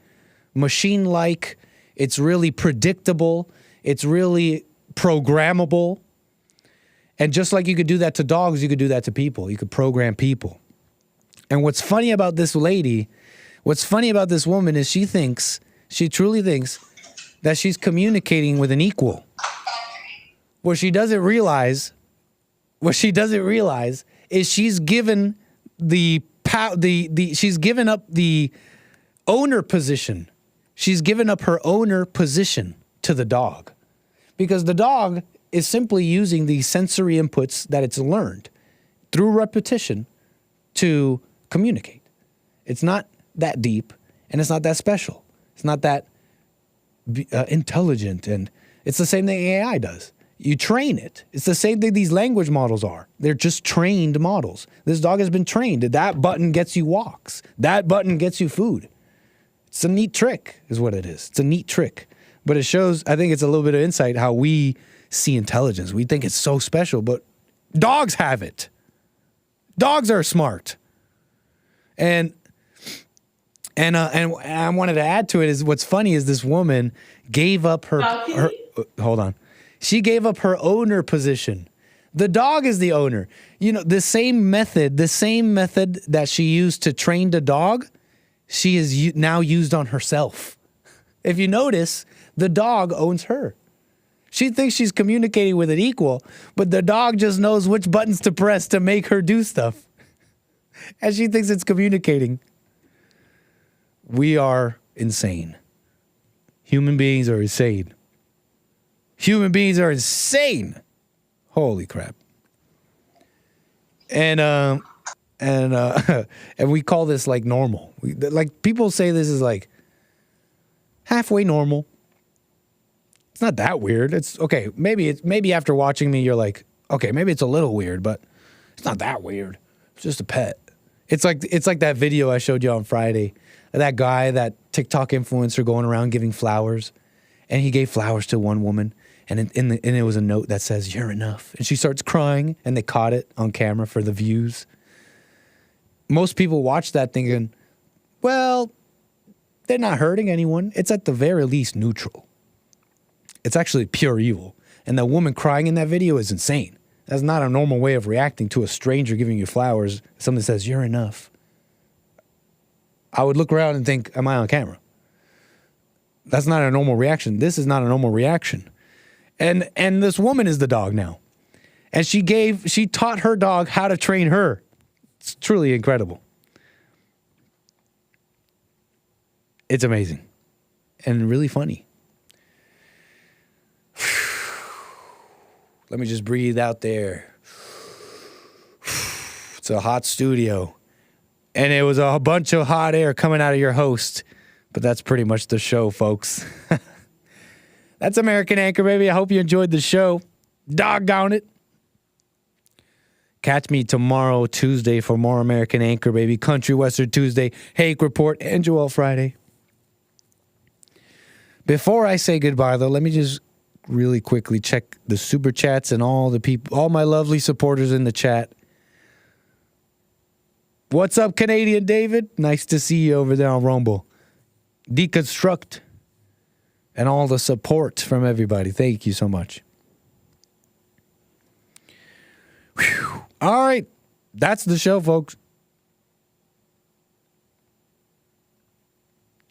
machine-like. It's really predictable. It's really programmable. And just like you could do that to dogs, you could do that to people. You could program people. And what's funny about this lady, what's funny about this woman is she truly thinks that she's communicating with an equal. What she doesn't realize is she's given she's given up the owner position. She's given up her owner position to the dog, because the dog is simply using the sensory inputs that it's learned through repetition to communicate. It's not that deep, and it's not that special. It's not that intelligent, and it's the same thing AI does. You train it. It's the same thing these language models are. They're just trained models. This dog has been trained. That button gets you walks. That button gets you food. It's a neat trick is what it is. It's a neat trick. But it shows, I think it's a little bit of insight how we see intelligence. We think it's so special, but dogs have it. Dogs are smart. And I wanted to add to it is what's funny is this woman gave up her hold on. She gave up her owner position. The dog is the owner. You know, the same method that she used to train the dog, she is now used on herself. If you notice, the dog owns her. She thinks she's communicating with an equal, but the dog just knows which buttons to press to make her do stuff. And she thinks it's communicating. We are insane. Human beings are insane. Human beings are insane. Holy crap. And we call this like normal. Like people say this is like halfway normal. It's not that weird. It's okay. Maybe after watching me, you're like, okay, maybe it's a little weird, but it's not that weird. It's just a pet. It's like that video I showed you on Friday. That guy, that TikTok influencer going around giving flowers, and he gave flowers to one woman, and it was a note that says, "You're enough," and she starts crying, and they caught it on camera for the views. Most people watch that thinking, well, they're not hurting anyone. It's at the very least neutral. It's actually pure evil. And that woman crying in that video is insane. That's not a normal way of reacting to a stranger giving you flowers. Somebody says, "You're enough." I would look around and think, am I on camera? That's not a normal reaction. This is not a normal reaction. And this woman is the dog now. And she taught her dog how to train her. It's truly incredible. It's amazing. And really funny. Let me just breathe out there. It's a hot studio. And it was a bunch of hot air coming out of your host. But that's pretty much the show, folks. That's American Anchor Baby. I hope you enjoyed the show. Doggone it. Catch me tomorrow, Tuesday, for more American Anchor Baby. Country Western Tuesday, Hake Report, and Joel Friday. Before I say goodbye, though, let me just really quickly check the super chats and all the people, all my lovely supporters in the chat. What's up, Canadian David? Nice to see you over there on Rumble. Deconstruct and all the support from everybody. Thank you so much. Whew. All right. That's the show, folks.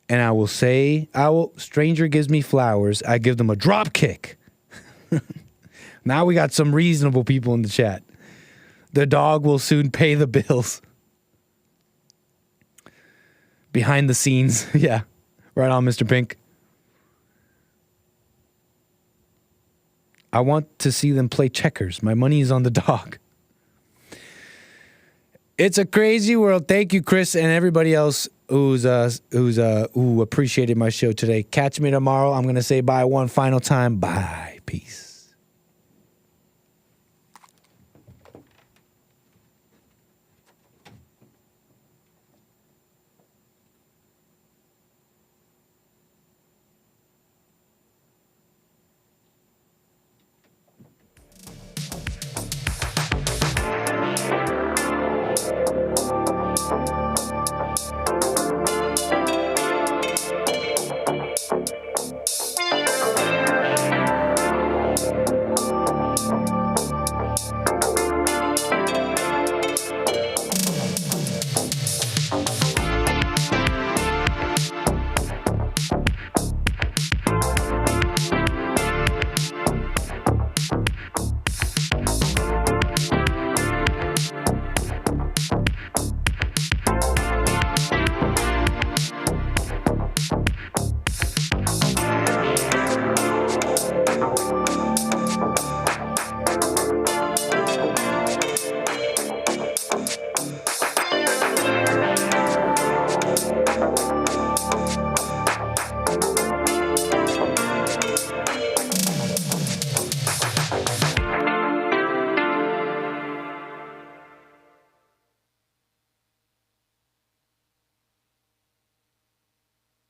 And I will say, stranger gives me flowers, I give them a drop kick. Now we got some reasonable people in the chat. The dog will soon pay the bills. Behind the scenes. Yeah. Right on, Mr. Pink. I want to see them play checkers. My money is on the dog. It's a crazy world. Thank you, Chris, and everybody else who appreciated my show today. Catch me tomorrow. I'm going to say bye one final time. Bye. Peace.